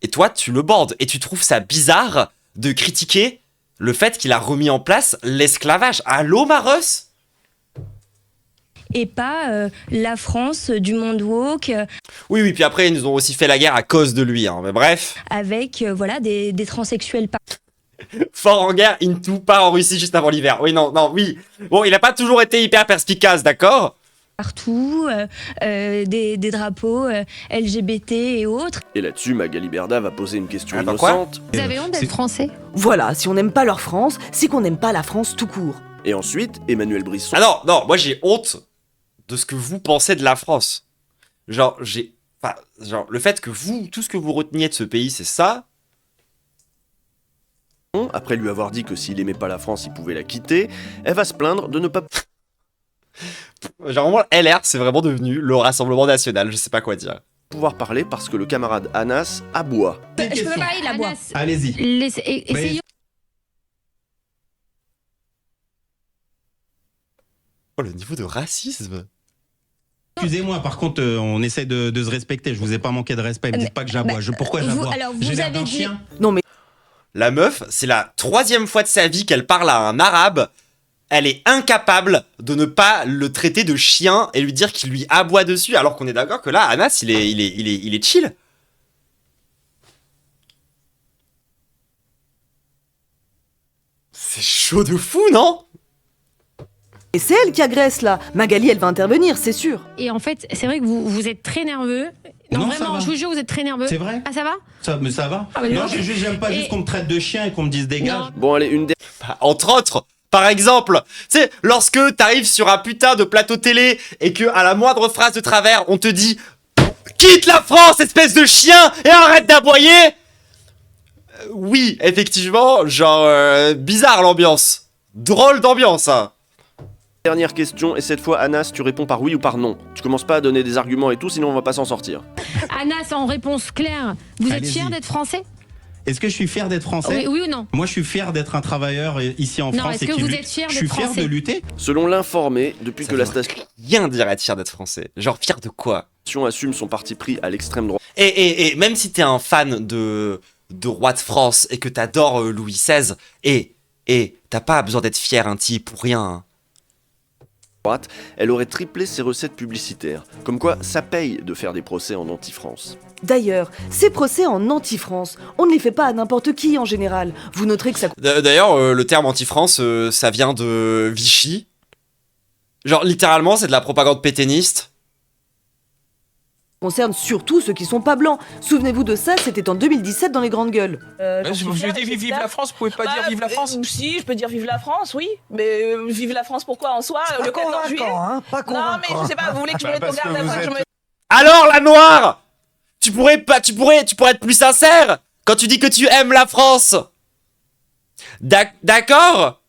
Et toi, tu le bordes. Et tu trouves ça bizarre de critiquer le fait qu'il a remis en place l'esclavage. Allô, Maros ? Et pas la France du monde woke. Oui, puis après, ils nous ont aussi fait la guerre à cause de lui, hein. Mais bref. Avec, voilà, des transsexuels. Fort en guerre, into, part en Russie juste avant l'hiver. Oui, oui. Bon, il a pas toujours été hyper perspicace, d'accord ? Partout, des drapeaux LGBT et autres. Et là-dessus, Magali Berda va poser une question innocente. Vous avez honte d'être français ? Voilà, si on n'aime pas leur France, c'est qu'on n'aime pas la France tout court. Et ensuite, Emmanuelle Brisson... Ah non, moi j'ai honte de ce que vous pensez de la France. Genre, le fait que vous, tout ce que vous reteniez de ce pays, c'est ça. Après lui avoir dit que s'il aimait pas la France, il pouvait la quitter, elle va se plaindre de ne pas... Genre, vraiment, LR, c'est vraiment devenu le Rassemblement National, je sais pas quoi dire. Pouvoir parler parce que le camarade Anas aboie. Je peux parler de la boîte. Allez-y. Essayons. Oh, le niveau de racisme. Excusez-moi, par contre, on essaie de se respecter. Je vous ai pas manqué de respect. Ne me dites pas que j'aboie. Pourquoi j'aboie? J'ai l'air d'un chien. Non mais... La meuf, c'est la 3e fois de sa vie qu'elle parle à un arabe. Elle est incapable de ne pas le traiter de chien et lui dire qu'il lui aboie dessus, alors qu'on est d'accord que là, Anas, il est chill. C'est chaud de fou, non? Et c'est elle qui agresse là. Magali, elle va intervenir, c'est sûr. Et en fait, c'est vrai que vous êtes très nerveux. Non, vraiment, je vous jure, vous êtes très nerveux. C'est vrai? Ah, ça va? Mais ça va? Non, j'aime pas juste qu'on me traite de chien et qu'on me dise dégage. Bon, allez, une des... Entre autres, par exemple, tu sais, lorsque t'arrives sur un putain de plateau télé et que à la moindre phrase de travers, on te dit « Quitte la France, espèce de chien, et arrête d'aboyer !» Oui, effectivement, genre, bizarre l'ambiance. Drôle d'ambiance, hein. Dernière question, et cette fois, Anas, tu réponds par oui ou par non. Tu commences pas à donner des arguments et tout, sinon on va pas s'en sortir. Anas, en réponse claire, vous êtes fier d'être français? Est-ce que je suis fier d'être français? Oui ou non? Moi, je suis fier d'être un travailleur ici en Non, France. est-ce que vous êtes fier Je suis d'être fier français? de lutter. Selon l'informé, depuis que la station Rien dire être fier d'être français. Genre fier de quoi? assume son parti pris à l'extrême droite. Et même si t'es un fan de roi de France et que t'adores Louis XVI, et t'as pas besoin d'être fier un petit pour rien. Hein. Elle aurait triplé ses recettes publicitaires. Comme quoi, ça paye de faire des procès en anti-France. D'ailleurs, ces procès en anti-France, on ne les fait pas à n'importe qui en général. Vous noterez que ça D'ailleurs, le terme anti-France, ça vient de Vichy. Genre, littéralement, c'est de la propagande pétainiste. concerne surtout ceux qui sont pas blancs. Souvenez-vous de ça, c'était en 2017 dans les grandes gueules. Je dis vive la France, vous pouvez pas dire vive la France? Si, je peux dire vive la France, oui. Mais vive la France pourquoi en soi? Le 14 juillet hein, pas convaincant. Non, mais je sais pas, vous voulez que je me mette au garde à vue, Alors, la noire, tu pourrais être plus sincère quand tu dis que tu aimes la France. D'accord?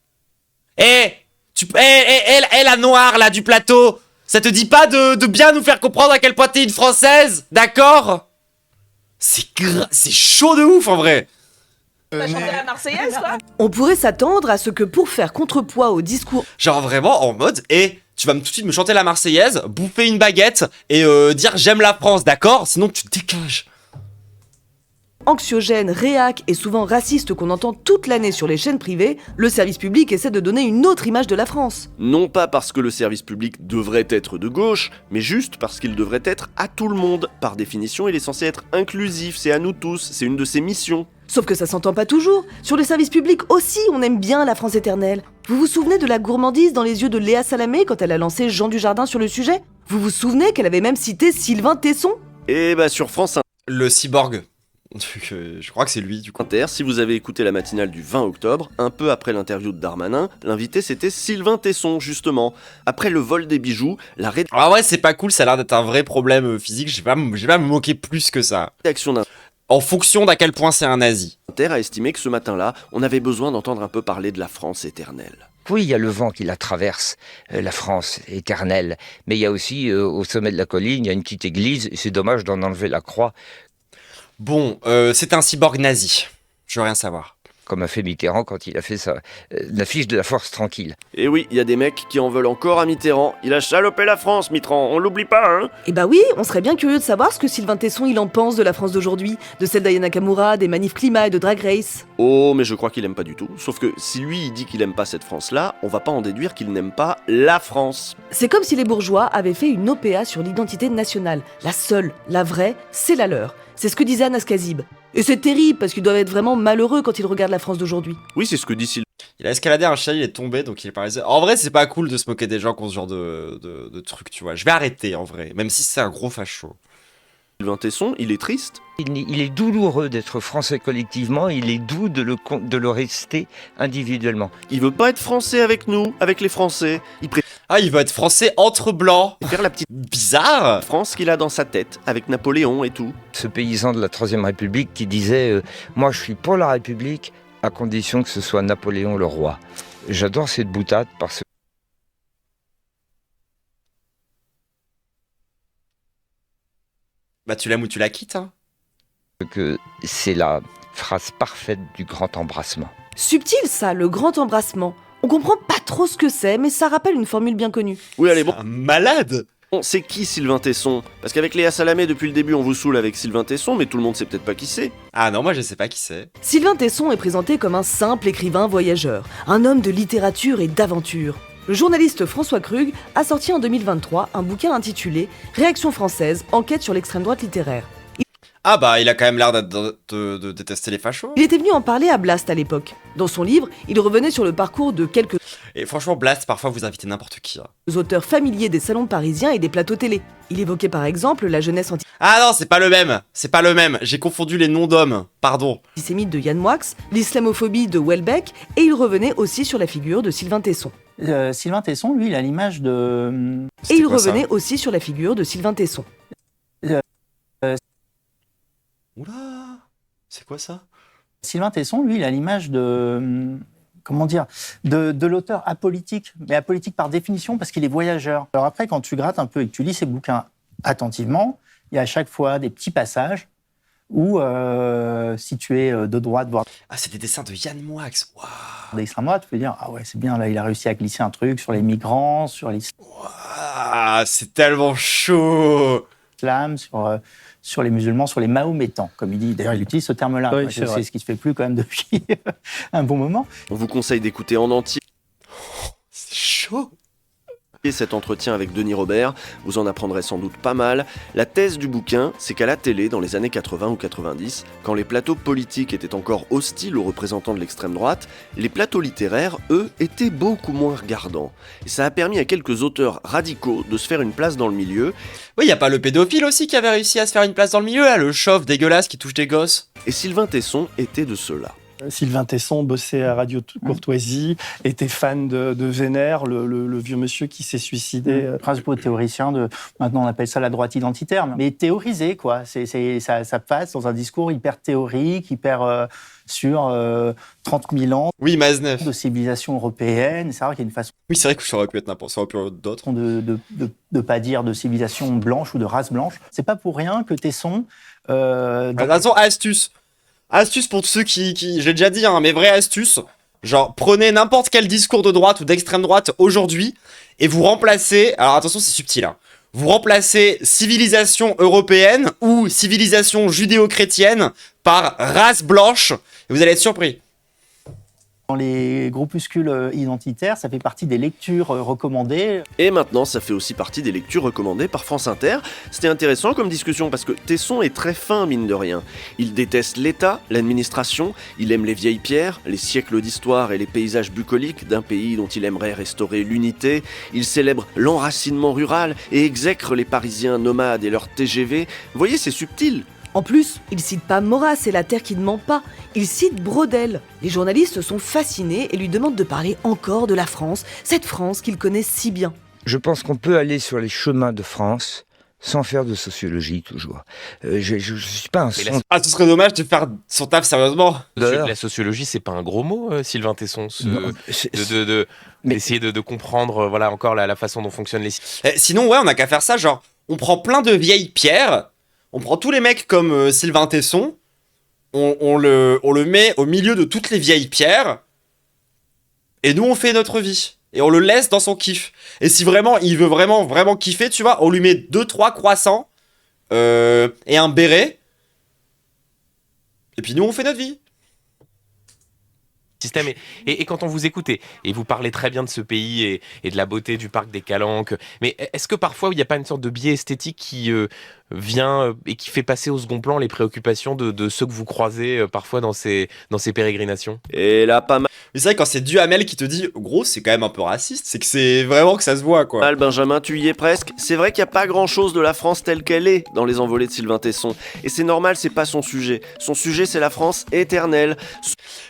La noire, là, du plateau, ça te dit pas de bien nous faire comprendre à quel point t'es une Française, d'accord? C'est chaud de ouf, en vrai. T'as chanté la Marseillaise, quoi? On pourrait s'attendre à ce que pour faire contrepoids au discours... Genre vraiment en mode, tu vas tout de suite me chanter la Marseillaise, bouffer une baguette et dire j'aime la France, d'accord? Sinon tu te dégages. Anxiogène, réac et souvent raciste qu'on entend toute l'année sur les chaînes privées, le service public essaie de donner une autre image de la France. Non pas parce que le service public devrait être de gauche, mais juste parce qu'il devrait être à tout le monde. Par définition, il est censé être inclusif, c'est à nous tous, c'est une de ses missions. Sauf que ça s'entend pas toujours. Sur le service public aussi, on aime bien la France éternelle. Vous vous souvenez de la gourmandise dans les yeux de Léa Salamé quand elle a lancé Jean Dujardin sur le sujet? Vous vous souvenez qu'elle avait même cité Sylvain Tesson? Et bah sur France Le cyborg. Je crois que c'est lui du coup. Inter, si vous avez écouté la matinale du 20 octobre, un peu après l'interview de Darmanin, l'invité c'était Sylvain Tesson justement. Après le vol des bijoux, la Ah ouais, c'est pas cool, ça a l'air d'être un vrai problème physique, je vais pas me moquer plus que ça. réaction d'un En fonction d'à quel point c'est un nazi. Inter a estimé que ce matin-là, on avait besoin d'entendre un peu parler de la France éternelle. Oui, il y a le vent qui la traverse, la France éternelle. Mais il y a aussi, au sommet de la colline, il y a une petite église, et c'est dommage d'en enlever la croix. Bon, c'est un cyborg nazi. Je veux rien savoir. Comme a fait Mitterrand quand il a fait l'affiche de la force tranquille. Et oui, il y a des mecs qui en veulent encore à Mitterrand. Il a salopé la France, Mitterrand, on l'oublie pas, hein? Eh bah oui, on serait bien curieux de savoir ce que Sylvain Tesson il en pense de la France d'aujourd'hui, de celle d'Ayana Nakamura, des manifs climat et de Drag Race. Oh, mais je crois qu'il aime pas du tout. Sauf que si lui il dit qu'il aime pas cette France-là, on va pas en déduire qu'il n'aime pas la France. C'est comme si les bourgeois avaient fait une OPA sur l'identité nationale. La seule, la vraie, c'est la leur. C'est ce que disait Anas Kazib. Et c'est terrible parce qu'ils doivent être vraiment malheureux quand ils regardent la France d'aujourd'hui. Oui, c'est ce que dit Sylvain. Il a escaladé un chien, il est tombé, donc il est paralysé. En vrai, c'est pas cool de se moquer des gens qui ont ce genre de trucs, tu vois. Je vais arrêter, en vrai, même si c'est un gros facho. Sylvain Tesson, il est triste. Il est douloureux d'être français collectivement, il est doux de le rester individuellement. Il veut pas être français avec nous, avec les Français. Il veut être français entre blancs. Faire la petite bizarre France qu'il a dans sa tête, avec Napoléon et tout. Ce paysan de la Troisième République qui disait moi je suis pour la République, à condition que ce soit Napoléon le roi. J'adore cette boutade parce Bah tu l'aimes ou tu la quittes, hein. Que c'est la phrase parfaite du grand embrassement. Subtil ça, le grand embrassement. On comprend pas trop ce que c'est, mais ça rappelle une formule bien connue. Oui, allez, bon. Un malade. Bon, c'est qui Sylvain Tesson? Parce qu'avec Léa Salamé, depuis le début, on vous saoule avec Sylvain Tesson, mais tout le monde sait peut-être pas qui c'est. Ah non, moi je sais pas qui c'est. Sylvain Tesson est présenté comme un simple écrivain voyageur, un homme de littérature et d'aventure. Le journaliste François Krug a sorti en 2023 un bouquin intitulé « Réaction française, enquête sur l'extrême droite littéraire ». Ah bah, il a quand même l'air de détester les fachos. Il était venu en parler à Blast à l'époque. Dans son livre, il revenait sur le parcours de quelques Et franchement, Blast, parfois vous invitez n'importe qui. Hein. auteurs familiers des salons parisiens et des plateaux télé. Il évoquait par exemple la jeunesse Ah non, c'est pas le même. C'est pas le même. J'ai confondu les noms d'hommes. Pardon. antisémite de Yann Moix, l'islamophobie de Welbeck, et il revenait aussi sur la figure de Sylvain Tesson. Sylvain Tesson, lui, il a l'image de... Et il revenait aussi sur la figure de Sylvain Tesson. Oula, c'est quoi ça? Sylvain Tesson, lui, il a l'image de... Comment dire? De l'auteur apolitique, mais apolitique par définition parce qu'il est voyageur. Alors après, quand tu grattes un peu et que tu lis ses bouquins attentivement, il y a à chaque fois des petits passages ou si tu es de droite, voire Ah, c'est des dessins de Yann Moix. Waouh. d'extrême droite, tu peux dire ah ouais c'est bien, là il a réussi à glisser un truc sur les migrants, sur Ah, c'est tellement chaud. l'islam, sur les musulmans, sur les mahométans, comme il dit. D'ailleurs, il utilise ce terme-là. Oui, Moi, c'est vrai. c'est ce qui se fait plus quand même depuis un bon moment. On vous conseille d'écouter en entier C'est chaud. cet entretien avec Denis Robert, vous en apprendrez sans doute pas mal. La thèse du bouquin, c'est qu'à la télé, dans les années 80 ou 90, quand les plateaux politiques étaient encore hostiles aux représentants de l'extrême droite, les plateaux littéraires, eux, étaient beaucoup moins regardants. Et ça a permis à quelques auteurs radicaux de se faire une place dans le milieu. Oui, y a pas le pédophile aussi qui avait réussi à se faire une place dans le milieu, là, le chauve dégueulasse qui touche des gosses. Et Sylvain Tesson était de ceux-là. Sylvain Tesson bossait à Radio Courtoisie, était fan de Vénère, le vieux monsieur qui s'est suicidé. Principaux théoriciens de, maintenant on appelle ça la droite identitaire, mais théorisé quoi. Ça passe dans un discours hyper théorique, hyper sur 30 000 ans. Oui, Maznev. De civilisation européenne, c'est vrai qu'il y a une façon. Oui, c'est vrai que ça aurait pu être n'importe, ça aurait pu être d'autres. De pas dire de civilisation blanche ou de race blanche. C'est pas pour rien que Tesson. Attention, astuce. Astuce pour tous ceux qui j'ai déjà dit, hein, mais vraie astuce. Genre, prenez n'importe quel discours de droite ou d'extrême droite aujourd'hui et vous remplacez. Alors attention, c'est subtil. Hein, vous remplacez civilisation européenne ou civilisation judéo-chrétienne par race blanche et vous allez être surpris. Dans les groupuscules identitaires, ça fait partie des lectures recommandées. Et maintenant, ça fait aussi partie des lectures recommandées par France Inter. C'était intéressant comme discussion parce que Tesson est très fin, mine de rien. Il déteste l'État, l'administration, il aime les vieilles pierres, les siècles d'histoire et les paysages bucoliques d'un pays dont il aimerait restaurer l'unité. Il célèbre l'enracinement rural et exècre les Parisiens nomades et leurs TGV. Vous voyez, c'est subtil. En plus, il cite pas Maurras et la terre qui ne ment pas, il cite Braudel. Les journalistes sont fascinés et lui demandent de parler encore de la France, cette France qu'il connaît si bien. Je pense qu'on peut aller sur les chemins de France sans faire de sociologie toujours. Je suis pas un son... Ah, ce serait dommage de faire son taf sérieusement. La sociologie, c'est pas un gros mot, Sylvain Tesson, d'essayer de comprendre voilà, encore la façon dont fonctionnent les... Sinon, ouais, on a qu'à faire ça, genre, on prend plein de vieilles pierres, on prend tous les mecs comme Sylvain Tesson, on le met au milieu de toutes les vieilles pierres, et nous on fait notre vie. Et on le laisse dans son kiff. Et si vraiment il veut vraiment kiffer, tu vois, on lui met 2-3 croissants et un béret. Et puis nous on fait notre vie. Système et quand on vous écoute et vous parlez très bien de ce pays et de la beauté du parc des Calanques, mais est-ce que parfois il n'y a pas une sorte de biais esthétique qui vient et qui fait passer au second plan les préoccupations de ceux que vous croisez parfois dans ces pérégrinations? Et là, pas mal. Mais c'est vrai, quand c'est Duhamel qui te dit, gros, c'est quand même un peu raciste, c'est que c'est vraiment que ça se voit, quoi. Benjamin, tu y es presque. C'est vrai qu'il n'y a pas grand-chose de la France telle qu'elle est dans les envolées de Sylvain Tesson. Et c'est normal, c'est pas son sujet. Son sujet, c'est la France éternelle.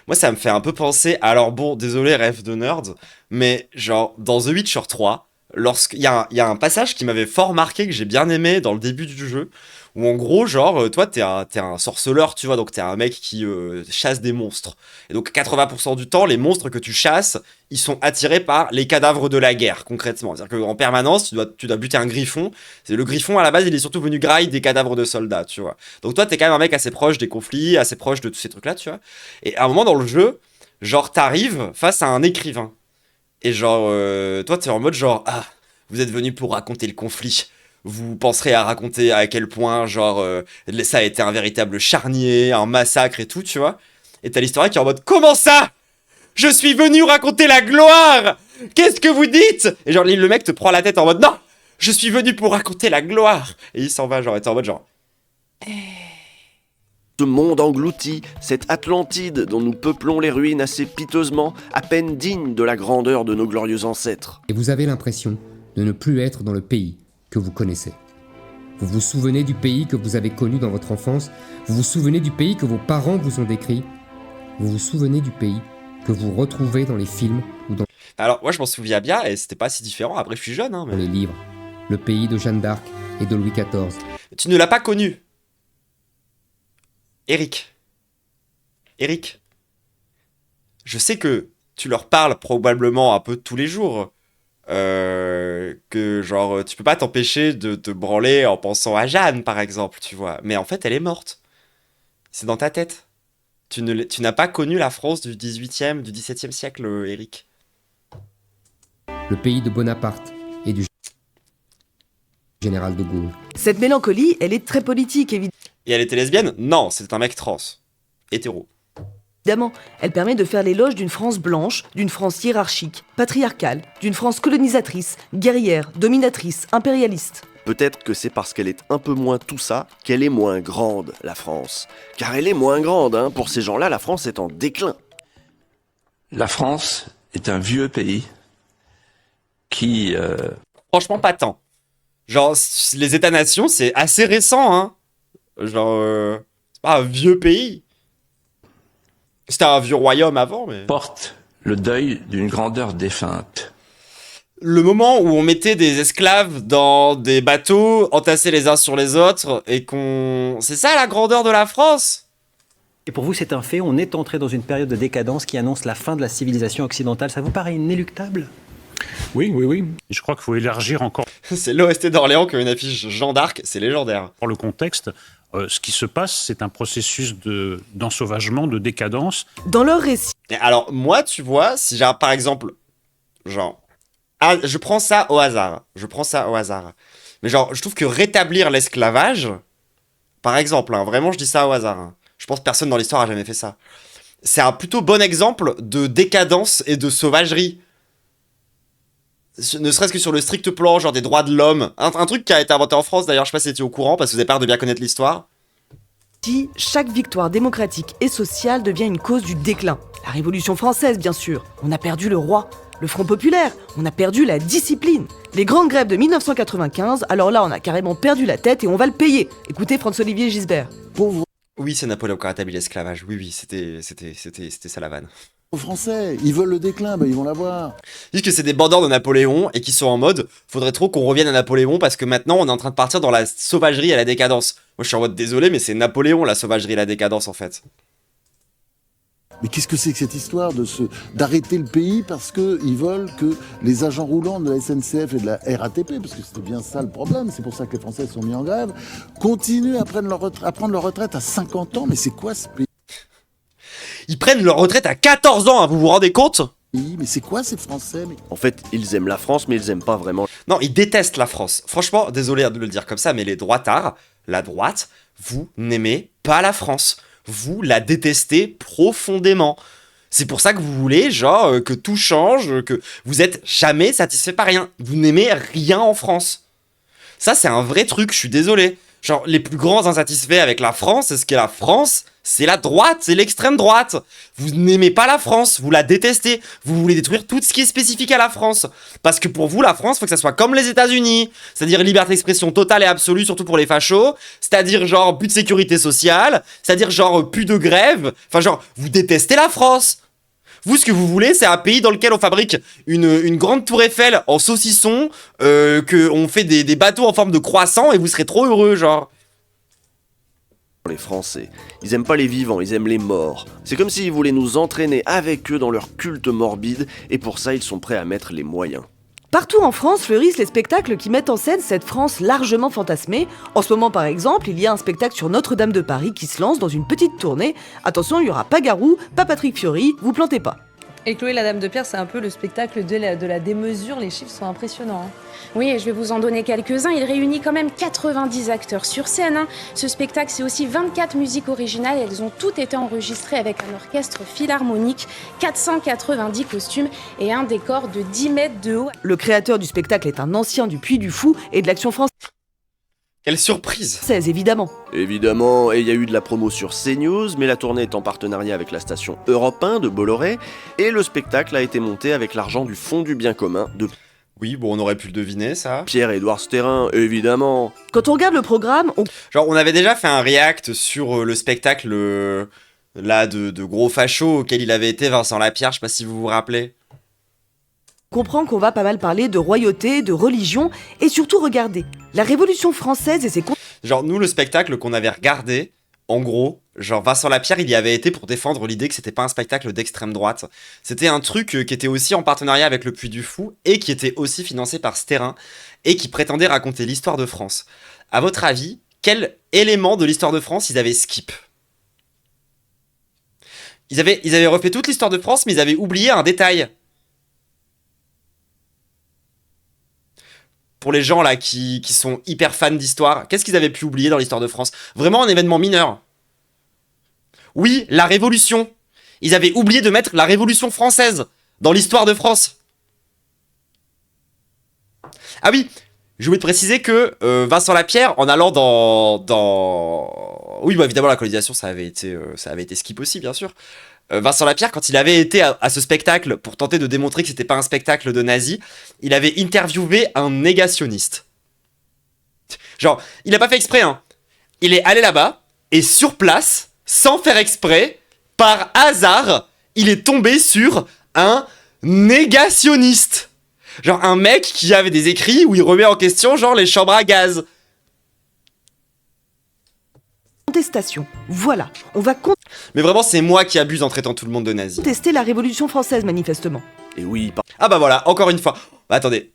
Moi, ça me fait un peu penser... Alors bon, désolé, rêve de nerd, mais genre, dans The Witcher 3, lorsqu'il y a un passage qui m'avait fort marqué, que j'ai bien aimé dans le début du jeu, où en gros, genre, toi, t'es un sorceleur, tu vois, donc t'es un mec qui chasse des monstres. Et donc, 80% du temps, les monstres que tu chasses, ils sont attirés par les cadavres de la guerre, concrètement. C'est-à-dire qu'en permanence, tu dois buter un griffon. Le griffon, à la base, il est surtout venu grailler des cadavres de soldats, tu vois. Donc toi, t'es quand même un mec assez proche des conflits, assez proche de tous ces trucs-là, tu vois. Et à un moment dans le jeu, genre, t'arrives face à un écrivain. Et genre, toi, t'es en mode genre, ah, vous êtes venu pour raconter le conflit. Vous penserez à raconter à quel point, genre, ça a été un véritable charnier, un massacre et tout, tu vois. Et t'as l'historien qui est en mode, comment ça? Je suis venu raconter la gloire! Qu'est-ce que vous dites? Et genre, le mec te prend la tête en mode, non! Je suis venu pour raconter la gloire! Et il s'en va, genre, et t'es en mode genre... Ce monde englouti, cette Atlantide dont nous peuplons les ruines assez piteusement, à peine digne de la grandeur de nos glorieux ancêtres. Et vous avez l'impression de ne plus être dans le pays que vous connaissez. Vous vous souvenez du pays que vous avez connu dans votre enfance, vous vous souvenez du pays que vos parents vous ont décrit, vous vous souvenez du pays que vous retrouvez dans les films ou dans... Alors, moi je m'en souviens bien et c'était pas si différent, après je suis jeune, hein, mais... dans les livres, le pays de Jeanne d'Arc et de Louis XIV. Tu ne l'as pas connu. Eric, je sais que tu leur parles probablement un peu tous les jours, que genre tu peux pas t'empêcher de te branler en pensant à Jeanne par exemple, tu vois, mais en fait elle est morte. C'est dans ta tête. Tu n'as pas connu la France du 18e, du 17e siècle, Eric. Le pays de Bonaparte et du général de Gaulle. Cette mélancolie, elle est très politique, Et elle était lesbienne? Non, c'était un mec trans. Hétéro. évidemment. Elle permet de faire l'éloge d'une France blanche, d'une France hiérarchique, patriarcale, d'une France colonisatrice, guerrière, dominatrice, impérialiste. Peut-être que c'est parce qu'elle est un peu moins tout ça qu'elle est moins grande, la France. Car elle est moins grande, hein. Pour ces gens-là, la France est en déclin. La France est un vieux pays qui... Franchement, pas tant. Genre, les États-nations, c'est assez récent, hein. Genre, c'est pas un vieux pays. C'était un vieux royaume avant, mais... porte le deuil d'une grandeur défunte. Le moment où on mettait des esclaves dans des bateaux, entassés les uns sur les autres, et qu'on... C'est ça la grandeur de la France? Et pour vous, c'est un fait, on est entré dans une période de décadence qui annonce la fin de la civilisation occidentale. Ça vous paraît inéluctable? Oui. Je crois qu'il faut élargir encore. C'est l'OST d'Orléans qui a une affiche Jeanne d'Arc, c'est légendaire. Pour le contexte, ce qui se passe, c'est un processus d'ensauvagement, de décadence. Dans leur récit. Alors, moi, tu vois, si j'ai par exemple, genre... Ah, je prends ça au hasard. Mais genre, je trouve que rétablir l'esclavage, par exemple, hein, vraiment, je dis ça au hasard. Hein. Je pense que personne dans l'histoire a jamais fait ça. C'est un plutôt bon exemple de décadence et de sauvagerie. Ne serait-ce que sur le strict plan, genre des droits de l'homme. Un truc qui a été inventé en France, d'ailleurs, je sais pas si tu es au courant, parce que vous avez peur de bien connaître l'histoire. Chaque victoire démocratique et sociale devient une cause du déclin. La Révolution française, bien sûr. On a perdu le roi. Le Front populaire, on a perdu la discipline. Les grandes grèves de 1995, alors là, on a carrément perdu la tête et on va le payer. Écoutez François-Olivier Gisbert. Pauvre. Oui, c'est Napoléon qui a rétabli l'esclavage. Oui, c'était ça la vanne. Aux Français, ils veulent le déclin, ils vont l'avoir. Juste que c'est des bandeurs de Napoléon et qui sont en mode, faudrait trop qu'on revienne à Napoléon parce que maintenant on est en train de partir dans la sauvagerie et la décadence. Moi je suis en mode désolé, mais c'est Napoléon la sauvagerie et la décadence en fait. Mais qu'est-ce que c'est que cette histoire d'arrêter le pays parce qu'ils veulent que les agents roulants de la SNCF et de la RATP, parce que c'était bien ça le problème, c'est pour ça que les Français sont mis en grève, continuent à prendre leur retraite à 50 ans. Mais c'est quoi ce pays? Ils prennent leur retraite à 14 ans, hein, vous vous rendez compte? Mais c'est quoi ces Français? En fait, ils aiment la France, mais ils aiment pas vraiment. Non, ils détestent la France. Franchement, désolé de le dire comme ça, mais les droitards, la droite, vous n'aimez pas la France. Vous la détestez profondément. C'est pour ça que vous voulez, genre, que tout change, que vous êtes jamais satisfait par rien. Vous n'aimez rien en France. Ça, c'est un vrai truc, je suis désolé. Genre, les plus grands insatisfaits avec la France, c'est ce qu'est la France, c'est la droite, c'est l'extrême droite. Vous n'aimez pas la France, vous la détestez. Vous voulez détruire tout ce qui est spécifique à la France. Parce que pour vous, la France, faut que ça soit comme les États-Unis. C'est-à-dire liberté d'expression totale et absolue, surtout pour les fachos. C'est-à-dire genre plus de sécurité sociale. C'est-à-dire genre plus de grève. Enfin genre, vous détestez la France. Vous, ce que vous voulez, c'est un pays dans lequel on fabrique une grande tour Eiffel en saucisson, qu'on fait des bateaux en forme de croissant et vous serez trop heureux, genre. Les Français, ils aiment pas les vivants, ils aiment les morts. C'est comme s'ils voulaient nous entraîner avec eux dans leur culte morbide, et pour ça ils sont prêts à mettre les moyens. Partout en France fleurissent les spectacles qui mettent en scène cette France largement fantasmée. En ce moment, par exemple, il y a un spectacle sur Notre-Dame de Paris qui se lance dans une petite tournée. Attention, il n'y aura pas Garou, pas Patrick Fiori, vous plantez pas. Et Chloé, la Dame de Pierre, c'est un peu le spectacle de la démesure. Les chiffres sont impressionnants. Hein. Oui, et je vais vous en donner quelques-uns. Il réunit quand même 90 acteurs sur scène. Hein. Ce spectacle, c'est aussi 24 musiques originales. Elles ont toutes été enregistrées avec un orchestre philharmonique, 490 costumes et un décor de 10 mètres de haut. Le créateur du spectacle est un ancien du Puy du Fou et de l'Action française. Quelle surprise! Évidemment. Évidemment, et il y a eu de la promo sur CNews, mais la tournée est en partenariat avec la station Europe 1 de Bolloré, et le spectacle a été monté avec l'argent du Fonds du bien commun de... Oui, bon, on aurait pu le deviner, ça. Pierre-Édouard Sterrin, évidemment. Quand on regarde le programme, Genre, on avait déjà fait un react sur le spectacle, là, de gros fachos auquel il avait été Vincent Lapierre, je sais pas si vous vous rappelez. Comprend qu'on va pas mal parler de royauté, de religion, et surtout, regardez, la Révolution française et ses... Genre, nous, le spectacle qu'on avait regardé, en gros, genre Vincent Lapierre, il y avait été pour défendre l'idée que c'était pas un spectacle d'extrême droite. C'était un truc qui était aussi en partenariat avec le Puy du Fou, et qui était aussi financé par Sterrin, et qui prétendait raconter l'histoire de France. À votre avis, quel élément de l'histoire de France ils avaient skip? Ils avaient refait toute l'histoire de France, mais ils avaient oublié un détail. Pour les gens là qui sont hyper fans d'histoire, qu'est-ce qu'ils avaient pu oublier dans l'histoire de France? Vraiment un événement mineur. Oui, la Révolution. Ils avaient oublié de mettre la Révolution française dans l'histoire de France. Ah oui, j'ai oublié de préciser que Vincent Lapierre, en allant dans... Oui, bah évidemment, la colonisation, ça avait été skip aussi, bien sûr. Vincent Lapierre, quand il avait été à ce spectacle pour tenter de démontrer que c'était pas un spectacle de nazis, il avait interviewé un négationniste. Genre, il a pas fait exprès, hein. Il est allé là-bas, et sur place, sans faire exprès, par hasard, il est tombé sur un négationniste. Genre un mec qui avait des écrits où il remet en question genre les chambres à gaz. Contestation. Voilà, on va Mais vraiment c'est moi qui abuse en traitant tout le monde de nazi. contester la Révolution française manifestement. Et oui, Ah bah voilà, encore une fois. Bah attendez.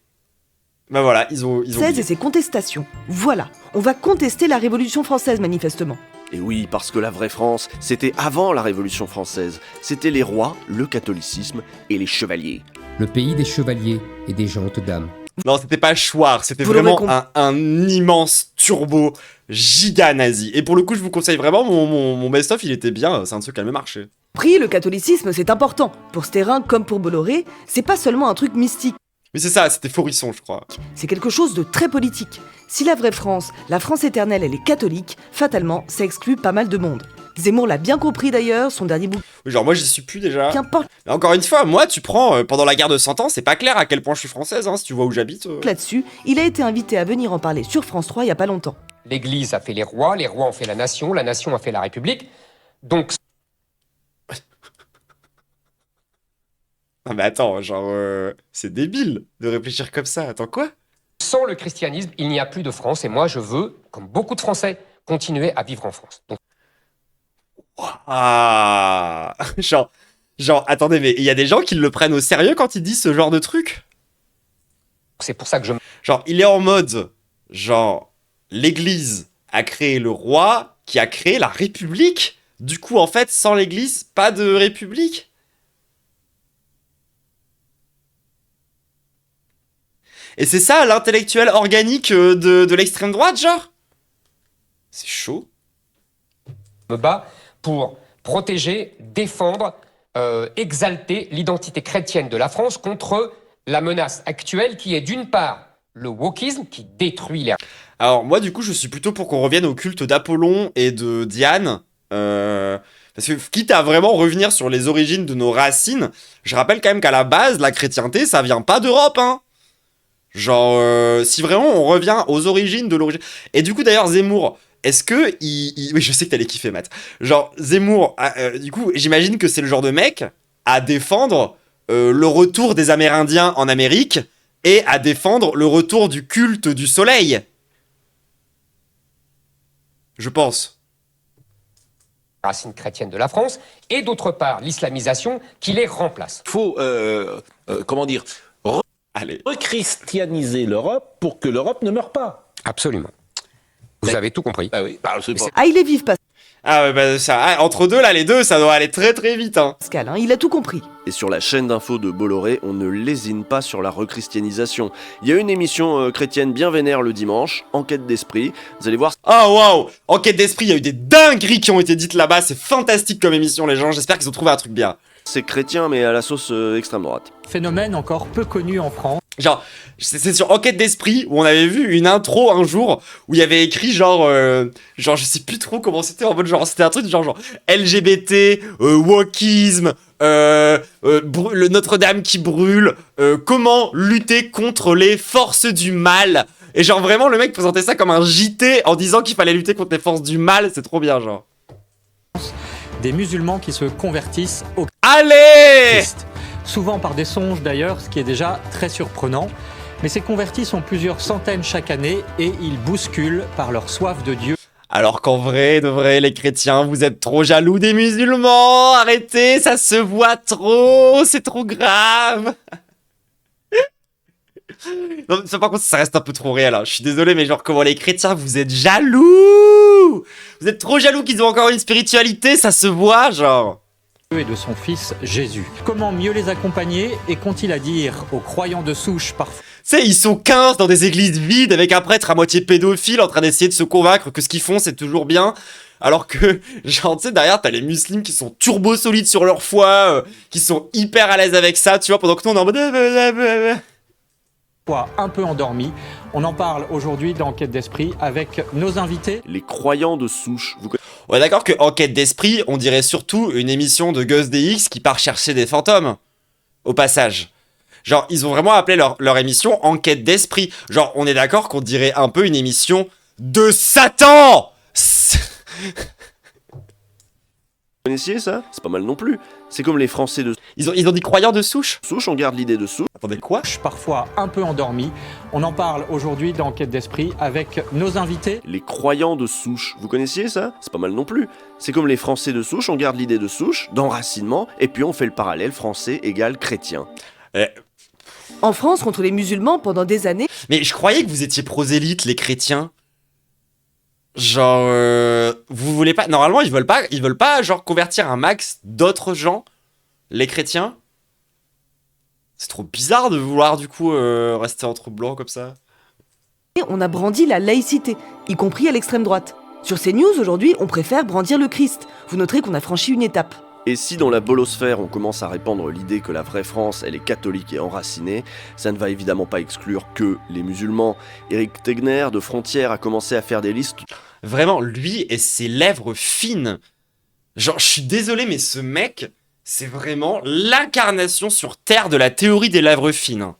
Bah voilà, ils ont Et ses contestations. Voilà, on va contester la Révolution française manifestement. Et oui, parce que la vraie France, c'était avant la Révolution française. C'était les rois, le catholicisme et les chevaliers. Le pays des chevaliers et des gentes dames. Non, c'était pas Chouard, c'était Vous vraiment l'aurez un immense turbo giga nazi. Et pour le coup, je vous conseille vraiment, mon best-of, il était bien, c'est un truc qui a même marché. Pris, le catholicisme c'est important. Pour Sterrin comme pour Bolloré, c'est pas seulement un truc mystique. Mais c'est ça, c'était Forisson, je crois. C'est quelque chose de très politique. Si la vraie France, la France éternelle, elle est catholique, fatalement, ça exclut pas mal de monde. Zemmour l'a bien compris d'ailleurs, son dernier bouquin. Oui, genre moi j'y suis plus déjà. Qu'importe. Mais encore une fois, moi tu prends, pendant la guerre de 100 ans, c'est pas clair à quel point je suis française, hein, si tu vois où j'habite. Là-dessus, il a été invité à venir en parler sur France 3 il y a pas longtemps. L'Église a fait les rois ont fait la nation a fait la République. Donc... Non mais attends, genre, c'est débile de réfléchir comme ça, attends quoi? Sans le christianisme, il n'y a plus de France et moi je veux, comme beaucoup de Français, continuer à vivre en France. Donc... Ah, genre, attendez, mais il y a des gens qui le prennent au sérieux quand ils disent ce genre de truc? C'est pour ça que je... Genre, il est en mode, genre, l'Église a créé le roi qui a créé la République. Du coup, en fait, sans l'Église, pas de République. Et c'est ça l'intellectuel organique de l'extrême droite, genre? C'est chaud. me bats pour protéger, défendre, exalter l'identité chrétienne de la France contre la menace actuelle qui est d'une part le wokisme qui détruit les... Alors moi du coup je suis plutôt pour qu'on revienne au culte d'Apollon et de Diane. Parce que quitte à vraiment revenir sur les origines de nos racines, je rappelle quand même qu'à la base, la chrétienté, ça vient pas d'Europe, hein. Genre, si vraiment on revient aux origines de l'origine... Et du coup d'ailleurs Zemmour, est-ce que... Oui, je sais que t'allais kiffer, Matt. Genre, Zemmour, du coup, j'imagine que c'est le genre de mec à défendre le retour des Amérindiens en Amérique et à défendre le retour du culte du soleil. Je pense. Racines chrétiennes de la France, et d'autre part l'islamisation qui les remplace. Il faut, comment dire, rechristianiser l'Europe pour que l'Europe ne meure pas. Absolument. Vous avez tout compris. Ah oui, Ah, il est vif, Pascal. Ah ouais, bah ça, entre deux, là, les deux, ça doit aller très très vite, hein. Pascal, hein, il a tout compris. Et sur la chaîne d'infos de Bolloré, on ne lésine pas sur la rechristianisation. Il y a une émission chrétienne bien vénère le dimanche, Enquête d'esprit. Vous allez voir... Oh waouh, Enquête d'esprit, il y a eu des dingueries qui ont été dites là-bas, c'est fantastique comme émission, les gens, j'espère qu'ils ont trouvé un truc bien. C'est chrétien, mais à la sauce extrême droite. Phénomène encore peu connu en France. Genre, c'est sur Enquête d'esprit où on avait vu une intro un jour où il y avait écrit genre je sais plus trop comment c'était, en mode genre c'était un truc genre LGBT, wokisme, le Notre-Dame qui brûle, comment lutter contre les forces du mal. Et genre vraiment le mec présentait ça comme un JT en disant qu'il fallait lutter contre les forces du mal, c'est trop bien genre. Des musulmans qui se convertissent au Christ. Souvent par des songes d'ailleurs, ce qui est déjà très surprenant. Mais ces convertis sont plusieurs centaines chaque année et ils bousculent par leur soif de Dieu. Alors qu'en vrai, de vrai, les chrétiens, vous êtes trop jaloux des musulmans. Arrêtez, ça se voit trop, c'est trop grave. Non, ça, par contre, ça reste un peu trop réel, hein. Je suis désolé, mais genre, comment les chrétiens, vous êtes jaloux. Vous êtes trop jaloux qu'ils ont encore une spiritualité, ça se voit, genre. et de son fils Jésus. Comment mieux les accompagner et qu'ont-ils à dire aux croyants de souche parfois? Tu sais, ils sont 15 dans des églises vides avec un prêtre à moitié pédophile en train d'essayer de se convaincre que ce qu'ils font c'est toujours bien. Alors que, genre, tu sais, derrière, t'as les musulmans qui sont turbo solides sur leur foi, qui sont hyper à l'aise avec ça, tu vois, pendant que nous on est en mode... un peu endormis. On en parle aujourd'hui dans Enquête d'Esprit avec nos invités. Les croyants de souche. Ouais, d'accord que Enquête d'Esprit, on dirait surtout une émission de Gus DX qui part chercher des fantômes. Au passage. Genre, ils ont vraiment appelé leur émission Enquête d'Esprit. Genre, on est d'accord qu'on dirait un peu une émission de Satan. Vous connaissiez ça? C'est pas mal non plus. C'est comme les Français de... Ils ont dit croyants de souche? Souche, on garde l'idée de souche. Attendez, quoi? Parfois un peu endormis. On en parle aujourd'hui dans Enquête d'Esprit avec nos invités. Les croyants de souche. Vous connaissiez ça? C'est pas mal non plus. C'est comme les Français de souche, on garde l'idée de souche, d'enracinement, et puis on fait le parallèle français égale chrétien. En France, contre les musulmans, pendant des années... Mais je croyais que vous étiez prosélytes, les chrétiens. Genre, vous voulez pas... Normalement, ils veulent pas, genre, convertir un max d'autres gens, les chrétiens. C'est trop bizarre de vouloir, du coup, rester entre blancs comme ça. On a brandi la laïcité, y compris à l'extrême droite. Sur CNews, aujourd'hui, on préfère brandir le Christ. Vous noterez qu'on a franchi une étape. Et si dans la bolosphère on commence à répandre l'idée que la vraie France elle est catholique et enracinée, ça ne va évidemment pas exclure que les musulmans. Éric Tegner de Frontières a commencé à faire des listes. Vraiment, lui et ses lèvres fines. Genre, je suis désolé, mais ce mec, c'est vraiment l'incarnation sur Terre de la théorie des lèvres fines.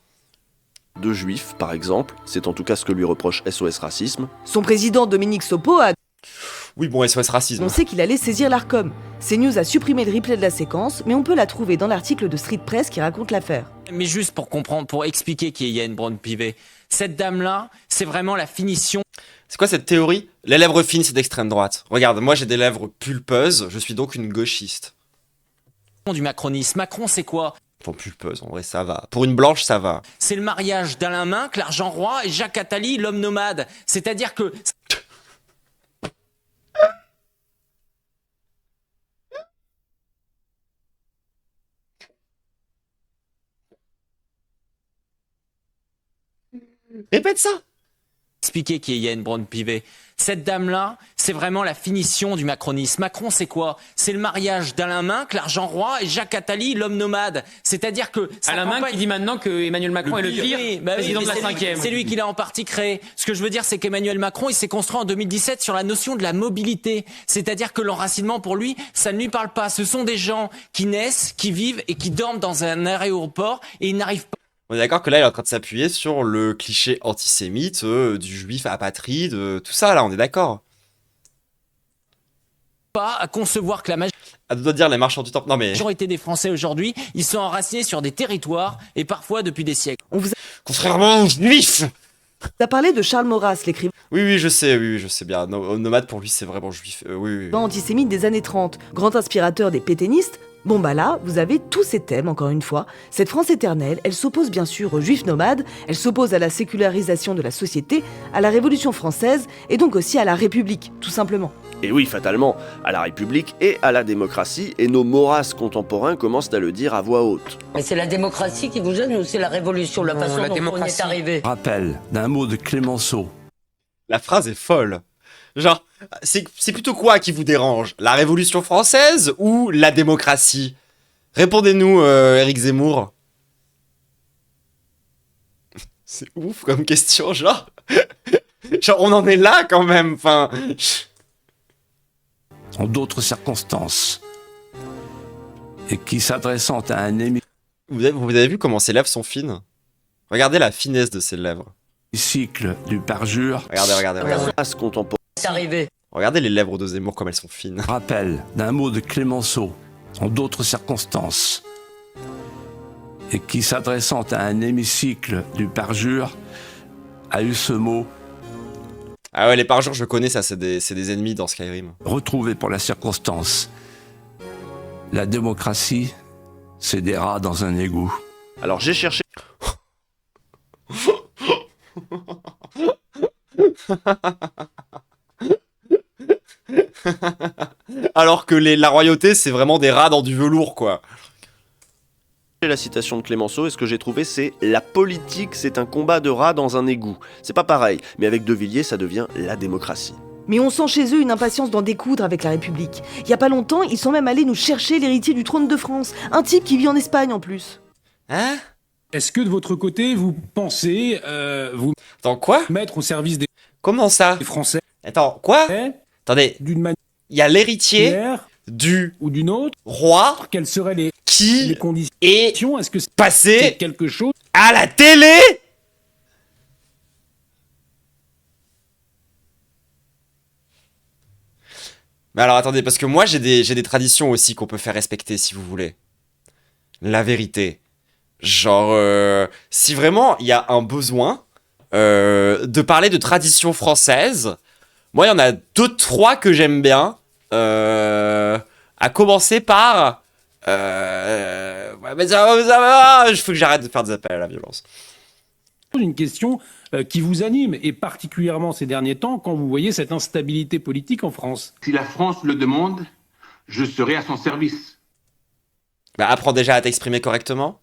De juifs, par exemple, c'est en tout cas ce que lui reproche SOS Racisme. Son président Dominique Sopo a... Oui, bon, SOS Racisme. On sait qu'il allait saisir l'Arcom. CNews a supprimé le replay de la séquence, mais on peut la trouver dans l'article de Street Press qui raconte l'affaire. Mais juste pour comprendre, pour expliquer qui est Yael Braun-Pivet, cette dame-là, c'est vraiment la finition. C'est quoi cette théorie? Les lèvres fines, c'est d'extrême droite. Regarde, moi j'ai des lèvres pulpeuses, je suis donc une gauchiste. Du macronisme. Macron, c'est quoi? Bon, pulpeuse, en vrai, ça va. Pour une blanche, ça va. C'est le mariage d'Alain Minck, l'argent roi, et Jacques Attali, l'homme nomade. C'est-à-dire que... Répète ça! Expliquer qui est Yael Braun-Pivet. Cette dame-là, c'est vraiment la finition du macronisme. Macron, c'est quoi? C'est le mariage d'Alain Minck, l'argent roi, et Jacques Attali, l'homme nomade. C'est-à-dire que... Alain Minck qui dit maintenant que Emmanuel Macron est le pire président de la 5e. C'est lui qui l'a en partie créé. Ce que je veux dire, c'est qu'Emmanuel Macron, il s'est construit en 2017 sur la notion de la mobilité. C'est-à-dire que l'enracinement, pour lui, ça ne lui parle pas. Ce sont des gens qui naissent, qui vivent et qui dorment dans un aéroport et ils n'arrivent pas. On est d'accord que là, il est en train de s'appuyer sur le cliché antisémite du juif apatride, tout ça, là, on est d'accord. Pas à concevoir que la doit dire les marchands du temple. Non mais... majorité des Français aujourd'hui, ils sont enracinés sur des territoires et parfois depuis des siècles. Contrairement aux juifs! T'as parlé de Charles Maurras, l'écrivain. Oui, je sais bien. Nomade, pour lui, c'est vraiment juif. Oui. Antisémite des années 30, grand inspirateur des pétainistes. Bon bah là, vous avez tous ces thèmes, encore une fois. Cette France éternelle, elle s'oppose bien sûr aux juifs nomades, elle s'oppose à la sécularisation de la société, à la Révolution française, et donc aussi à la République, tout simplement. Et oui, fatalement, à la République et à la démocratie, et nos Maurras contemporains commencent à le dire à voix haute. Mais c'est la démocratie qui vous gêne ou c'est la Révolution, la façon dont on y est arrivé? Rappel d'un mot de Clémenceau. La phrase est folle. Genre, c'est plutôt quoi qui vous dérange? La Révolution française ou la démocratie? Répondez-nous, Éric Zemmour. C'est ouf comme question, genre. Genre, on en est là quand même, enfin... En d'autres circonstances. Et qui s'adressant à un ami... Vous avez vu comment ses lèvres sont fines? Regardez la finesse de ses lèvres. Cycle du parjure. Regardez. Maurras contemporains. C'est arrivé. Regardez les lèvres de Zemmour comme elles sont fines. Rappel d'un mot de Clémenceau, en d'autres circonstances, et qui s'adressant à un hémicycle du parjure, a eu ce mot. Ah ouais, les parjures, je connais ça, c'est des ennemis dans Skyrim. Retrouvé pour la circonstance. La démocratie, c'est des rats dans un égout. Alors j'ai cherché... Alors que la royauté, c'est vraiment des rats dans du velours, quoi. La citation de Clémenceau, et ce que j'ai trouvé, c'est « La politique, c'est un combat de rats dans un égout ». C'est pas pareil, mais avec De Villiers, ça devient la démocratie. Mais on sent chez eux une impatience d'en découdre avec la République. Il y a pas longtemps, ils sont même allés nous chercher l'héritier du trône de France. Un type qui vit en Espagne en plus. Hein? Est-ce que de votre côté, vous pensez vous Attends, quoi? mettre au service des Comment ça? Français? Attends, quoi? Attendez, D'une manière il y a l'héritier du ou d'une autre roi quelles seraient les qui conditions? est Est-ce que c'est passé quelque chose à la télé? Mais alors attendez, parce que moi j'ai des traditions aussi qu'on peut faire respecter si vous voulez. La vérité. Genre, si vraiment il y a un besoin de parler de traditions françaises, moi il y en a 2-3 que j'aime bien. À commencer par... ouais, mais ça va, il faut que j'arrête de faire des appels à la violence. une question qui vous anime, et particulièrement ces derniers temps, quand vous voyez cette instabilité politique en France? Si la France le demande, je serai à son service. Bah, apprends déjà à t'exprimer correctement.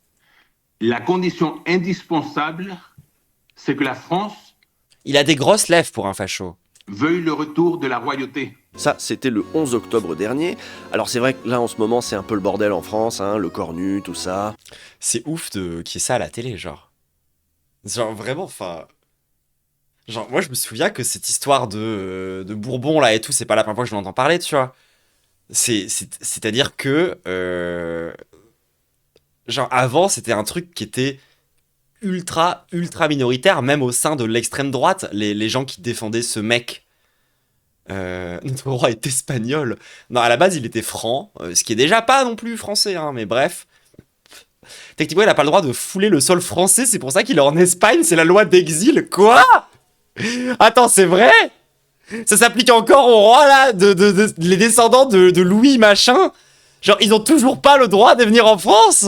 La condition indispensable, c'est que la France... Il a des grosses lèvres pour un facho. ...veuille le retour de la royauté. Ça, c'était le 11 octobre dernier. Alors c'est vrai que là, en ce moment, c'est un peu le bordel en France, hein, le cornu, tout ça. C'est ouf qu'il y ait ça à la télé, genre. Genre, vraiment, enfin... Genre, moi, je me souviens que cette histoire de Bourbon, là, et tout, c'est pas la première fois que je l'entends parler, tu vois. C'est-à-dire que... genre, avant, c'était un truc qui était ultra minoritaire, même au sein de l'extrême droite, les gens qui défendaient ce mec. Notre roi est espagnol. Non, à la base, il était franc, ce qui est déjà pas non plus français, hein, mais bref. Techniquement, il a pas le droit de fouler le sol français, c'est pour ça qu'il est en Espagne, c'est la loi d'exil. Quoi? Attends, c'est vrai? Ça s'applique encore aux rois, là, les descendants de Louis, machin? Genre, ils ont toujours pas le droit de venir en France?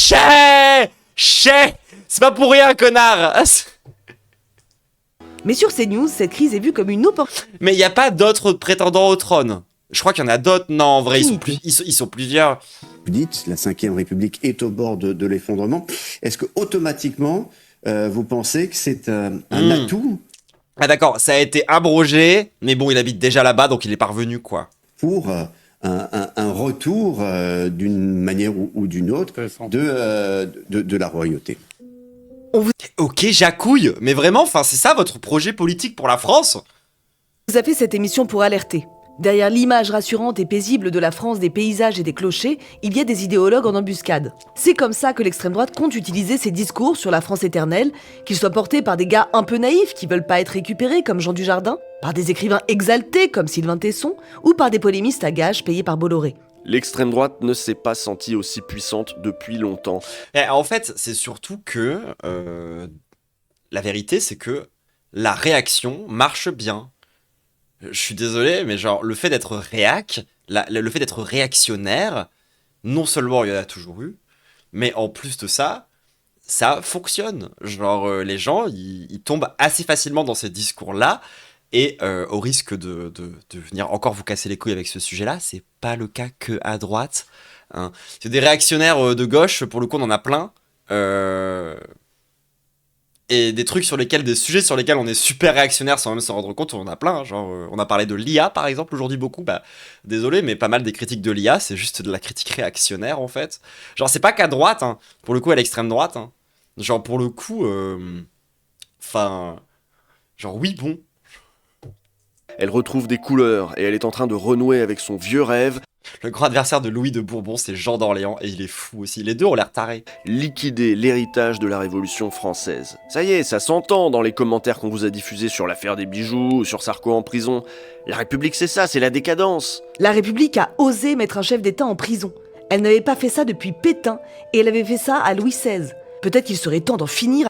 Chais, c'est pas pour rien, connard. Mais sur CNews, cette crise est vue comme une opportunité. Mais il y a pas d'autres prétendants au trône. Je crois qu'il y en a d'autres. Non, en vrai, ils sont plusieurs. Vous dites, la 5e République est au bord de l'effondrement. Est-ce que automatiquement, vous pensez que c'est un atout? Ah d'accord, ça a été abrogé, mais bon, il habite déjà là-bas, donc il est parvenu, quoi. Pour un retour, d'une manière ou d'une autre, de la royauté. Ok, j'accouille, mais vraiment, enfin, c'est ça votre projet politique pour la France? Vous avez fait cette émission pour alerter. Derrière l'image rassurante et paisible de la France des paysages et des clochers, il y a des idéologues en embuscade. C'est comme ça que l'extrême droite compte utiliser ses discours sur la France éternelle, qu'ils soient portés par des gars un peu naïfs qui veulent pas être récupérés comme Jean Dujardin, par des écrivains exaltés comme Sylvain Tesson, ou par des polémistes à gages payés par Bolloré. L'extrême droite ne s'est pas sentie aussi puissante depuis longtemps. En fait, c'est surtout que... la vérité, c'est que la réaction marche bien. Je suis désolé, mais genre, le fait d'être le fait d'être réactionnaire, non seulement il y en a toujours eu, mais en plus de ça, ça fonctionne. Genre, les gens, ils tombent assez facilement dans ces discours-là, et au risque de venir encore vous casser les couilles avec ce sujet-là, c'est pas le cas que à droite. Hein. C'est des réactionnaires de gauche, pour le coup, on en a plein. Et des sujets sur lesquels on est super réactionnaire sans même s'en rendre compte, on en a plein. Hein, genre, on a parlé de l'IA par exemple aujourd'hui beaucoup. Bah, désolé, mais pas mal des critiques de l'IA, c'est juste de la critique réactionnaire en fait. Genre, c'est pas qu'à droite, hein, pour le coup, à l'extrême droite. Hein. Genre, pour le coup, genre, oui, bon. Elle retrouve des couleurs et elle est en train de renouer avec son vieux rêve. Le grand adversaire de Louis de Bourbon, c'est Jean d'Orléans, et il est fou aussi. Les deux ont l'air tarés. Liquider l'héritage de la Révolution française. Ça y est, ça s'entend dans les commentaires qu'on vous a diffusés sur l'affaire des bijoux, sur Sarko en prison. La République, c'est ça, c'est la décadence. La République a osé mettre un chef d'État en prison. Elle n'avait pas fait ça depuis Pétain, et elle avait fait ça à Louis XVI. Peut-être qu'il serait temps d'en finir.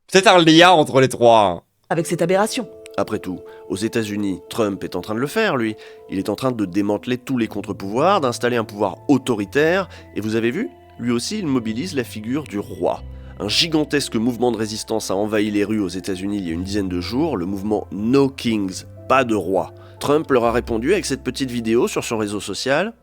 Peut-être un lien entre les trois. Hein. Avec cette aberration. Après tout, aux États-Unis, Trump est en train de le faire, lui. Il est en train de démanteler tous les contre-pouvoirs, d'installer un pouvoir autoritaire. Et vous avez vu ? Lui aussi, il mobilise la figure du roi. Un gigantesque mouvement de résistance a envahi les rues aux États-Unis il y a une dizaine de jours, le mouvement No Kings, pas de roi. Trump leur a répondu avec cette petite vidéo sur son réseau social.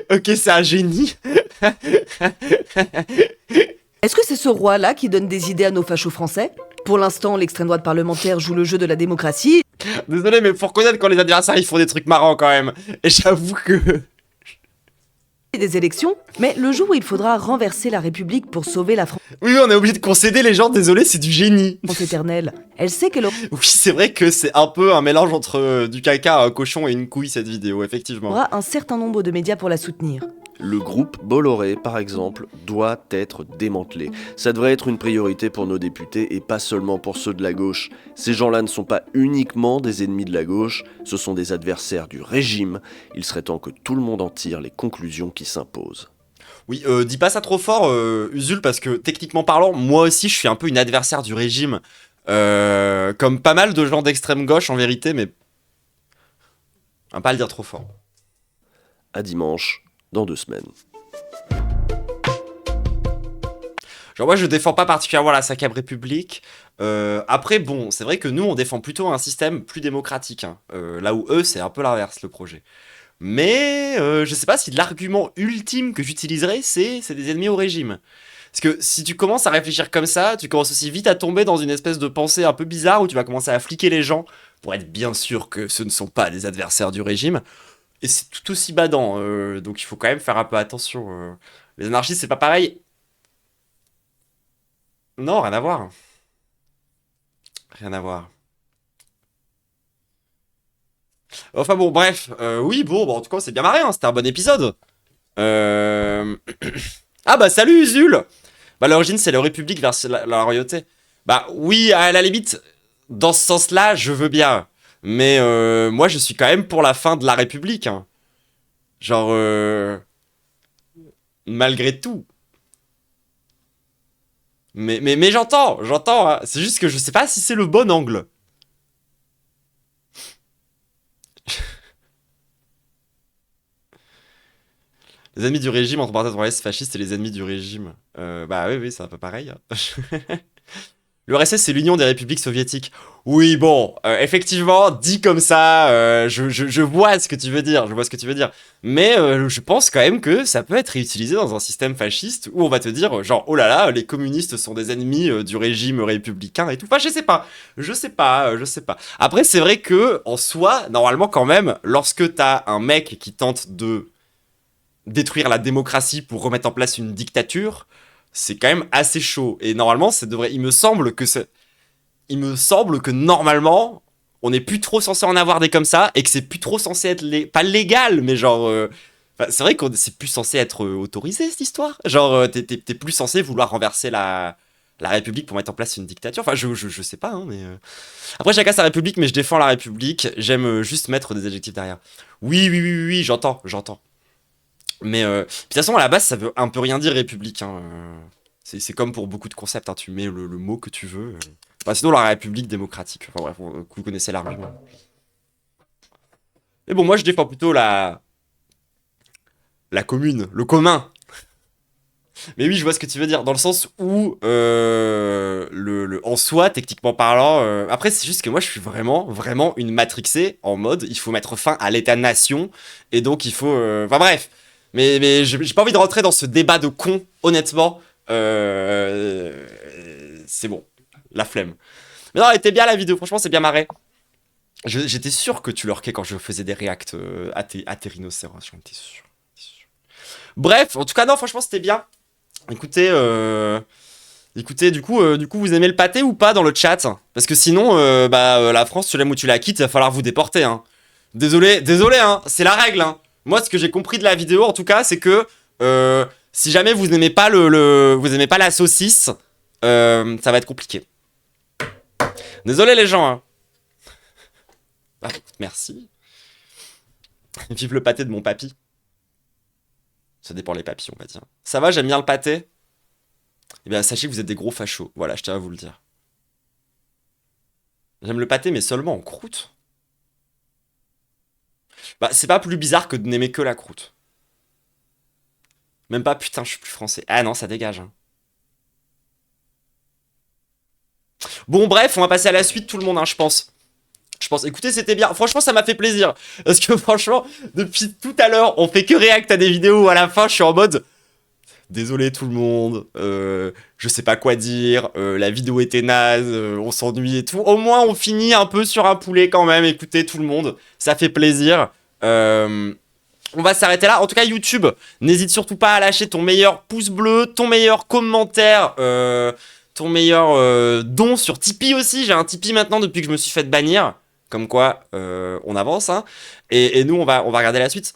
Ok, c'est un génie. Est-ce que c'est ce roi-là qui donne des idées à nos fachos français? Pour l'instant, l'extrême droite parlementaire joue le jeu de la démocratie. Désolé, mais faut reconnaître quand les adversaires ils font des trucs marrants quand même. Et j'avoue que... Des élections, mais le jour où il faudra renverser la République pour sauver la France Oui, on est obligé de concéder les gens, désolé, c'est du génie. éternelle, elle sait qu'elle Oui, c'est vrai que c'est un peu un mélange entre du caca, un cochon et une couille cette vidéo, effectivement. aura un certain nombre de médias pour la soutenir. Le groupe Bolloré, par exemple, doit être démantelé. Ça devrait être une priorité pour nos députés et pas seulement pour ceux de la gauche. Ces gens-là ne sont pas uniquement des ennemis de la gauche, ce sont des adversaires du régime. Il serait temps que tout le monde en tire les conclusions qui s'imposent. Oui, dis pas ça trop fort, Usul, parce que techniquement parlant, moi aussi je suis un peu une adversaire du régime. Comme pas mal de gens d'extrême gauche en vérité, mais... On va pas le dire trop fort. À dimanche. Dans 2 semaines. Genre moi je défends pas particulièrement la 5ème République. Après bon, c'est vrai que nous on défend plutôt un système plus démocratique. Hein. Là où eux c'est un peu l'inverse le projet. Mais je sais pas si l'argument ultime que j'utiliserais c'est des ennemis au régime. Parce que si tu commences à réfléchir comme ça, tu commences aussi vite à tomber dans une espèce de pensée un peu bizarre où tu vas commencer à fliquer les gens pour être bien sûr que ce ne sont pas des adversaires du régime. Et c'est tout aussi badant, donc il faut quand même faire un peu attention. Les anarchistes, c'est pas pareil. Non, rien à voir. Rien à voir. Enfin bon, bref. Oui, bon, en tout cas, c'est bien marré, hein, c'était un bon épisode. Ah bah salut Usul. Bah l'origine, c'est la République vers la royauté. Bah oui, à la limite, dans ce sens-là, je veux bien. Mais moi, je suis quand même pour la fin de la République. Hein. Genre, malgré tout. Mais j'entends. Hein. C'est juste que je sais pas si c'est le bon angle. Les ennemis du régime, entre parenthèses, RS fasciste et les ennemis du régime. Bah oui, c'est un peu pareil. L'URSS, c'est l'Union des républiques soviétiques. Oui, bon, effectivement, dit comme ça, je vois ce que tu veux dire, Mais je pense quand même que ça peut être réutilisé dans un système fasciste où on va te dire, genre, oh là là, les communistes sont des ennemis du régime républicain et tout. Enfin, je sais pas. Après, c'est vrai que, en soi, normalement, quand même, lorsque t'as un mec qui tente de détruire la démocratie pour remettre en place une dictature, c'est quand même assez chaud. Et normalement, ça devrait... Il me semble que normalement, on n'est plus trop censé en avoir des comme ça, et que c'est plus trop censé être... Pas légal, mais genre... c'est vrai que c'est plus censé être autorisé, cette histoire. Genre, t'es plus censé vouloir renverser la République pour mettre en place une dictature. Enfin, je sais pas, hein, mais... Après, chacun sa République, mais je défends la République. J'aime juste mettre des adjectifs derrière. Oui, j'entends. Mais de toute façon, à la base, ça veut un peu rien dire républicain. C'est comme pour beaucoup de concepts, hein, tu mets le mot que tu veux. Enfin, sinon, la République démocratique. Enfin bref, vous connaissez l'argument. Mais bon, moi, je défends plutôt la commune, le commun. Mais oui, je vois ce que tu veux dire, dans le sens où, en soi, techniquement parlant... Après, c'est juste que moi, je suis vraiment une matrixée, en mode, il faut mettre fin à l'état-nation, et donc il faut... Enfin bref. Mais j'ai pas envie de rentrer dans ce débat de con, honnêtement. C'est bon, la flemme. Mais non, elle était bien la vidéo, franchement, c'est bien marré. J'étais sûr que tu lurkais quand je faisais des reacts à tes rhinocéros, j'en étais sûr. Bref, en tout cas, non, franchement, c'était bien. Écoutez, Écoutez, du coup, vous aimez le pâté ou pas dans le chat? Parce que sinon, la France, tu l'aimes ou tu la quittes, il va falloir vous déporter, hein. Désolé, hein, c'est la règle, hein. Moi, ce que j'ai compris de la vidéo, en tout cas, c'est que si jamais vous n'aimez pas vous aimez pas la saucisse, ça va être compliqué. Désolé les gens, hein. Bah, merci. Vive le pâté de mon papy. Ça dépend les papys, on va dire. Ça va, j'aime bien le pâté. Eh bien, sachez que vous êtes des gros fachos. Voilà, je tiens à vous le dire. J'aime le pâté, mais seulement en croûte. Bah, c'est pas plus bizarre que de n'aimer que la croûte. Même pas, putain, je suis plus français. Ah non, ça dégage, hein. Bon, bref, on va passer à la suite, tout le monde, hein, je pense. Écoutez, c'était bien. Franchement, ça m'a fait plaisir. Parce que franchement, depuis tout à l'heure, on fait que react à des vidéos où à la fin, je suis en mode... Désolé tout le monde, je sais pas quoi dire, la vidéo était naze, on s'ennuie et tout. Au moins, on finit un peu sur un poulet quand même. Écoutez tout le monde, ça fait plaisir. On va s'arrêter là. En tout cas, YouTube, n'hésite surtout pas à lâcher ton meilleur pouce bleu, ton meilleur commentaire, ton meilleur don sur Tipeee aussi. J'ai un Tipeee maintenant depuis que je me suis fait bannir. Comme quoi, on avance, hein. Et nous, on va regarder la suite.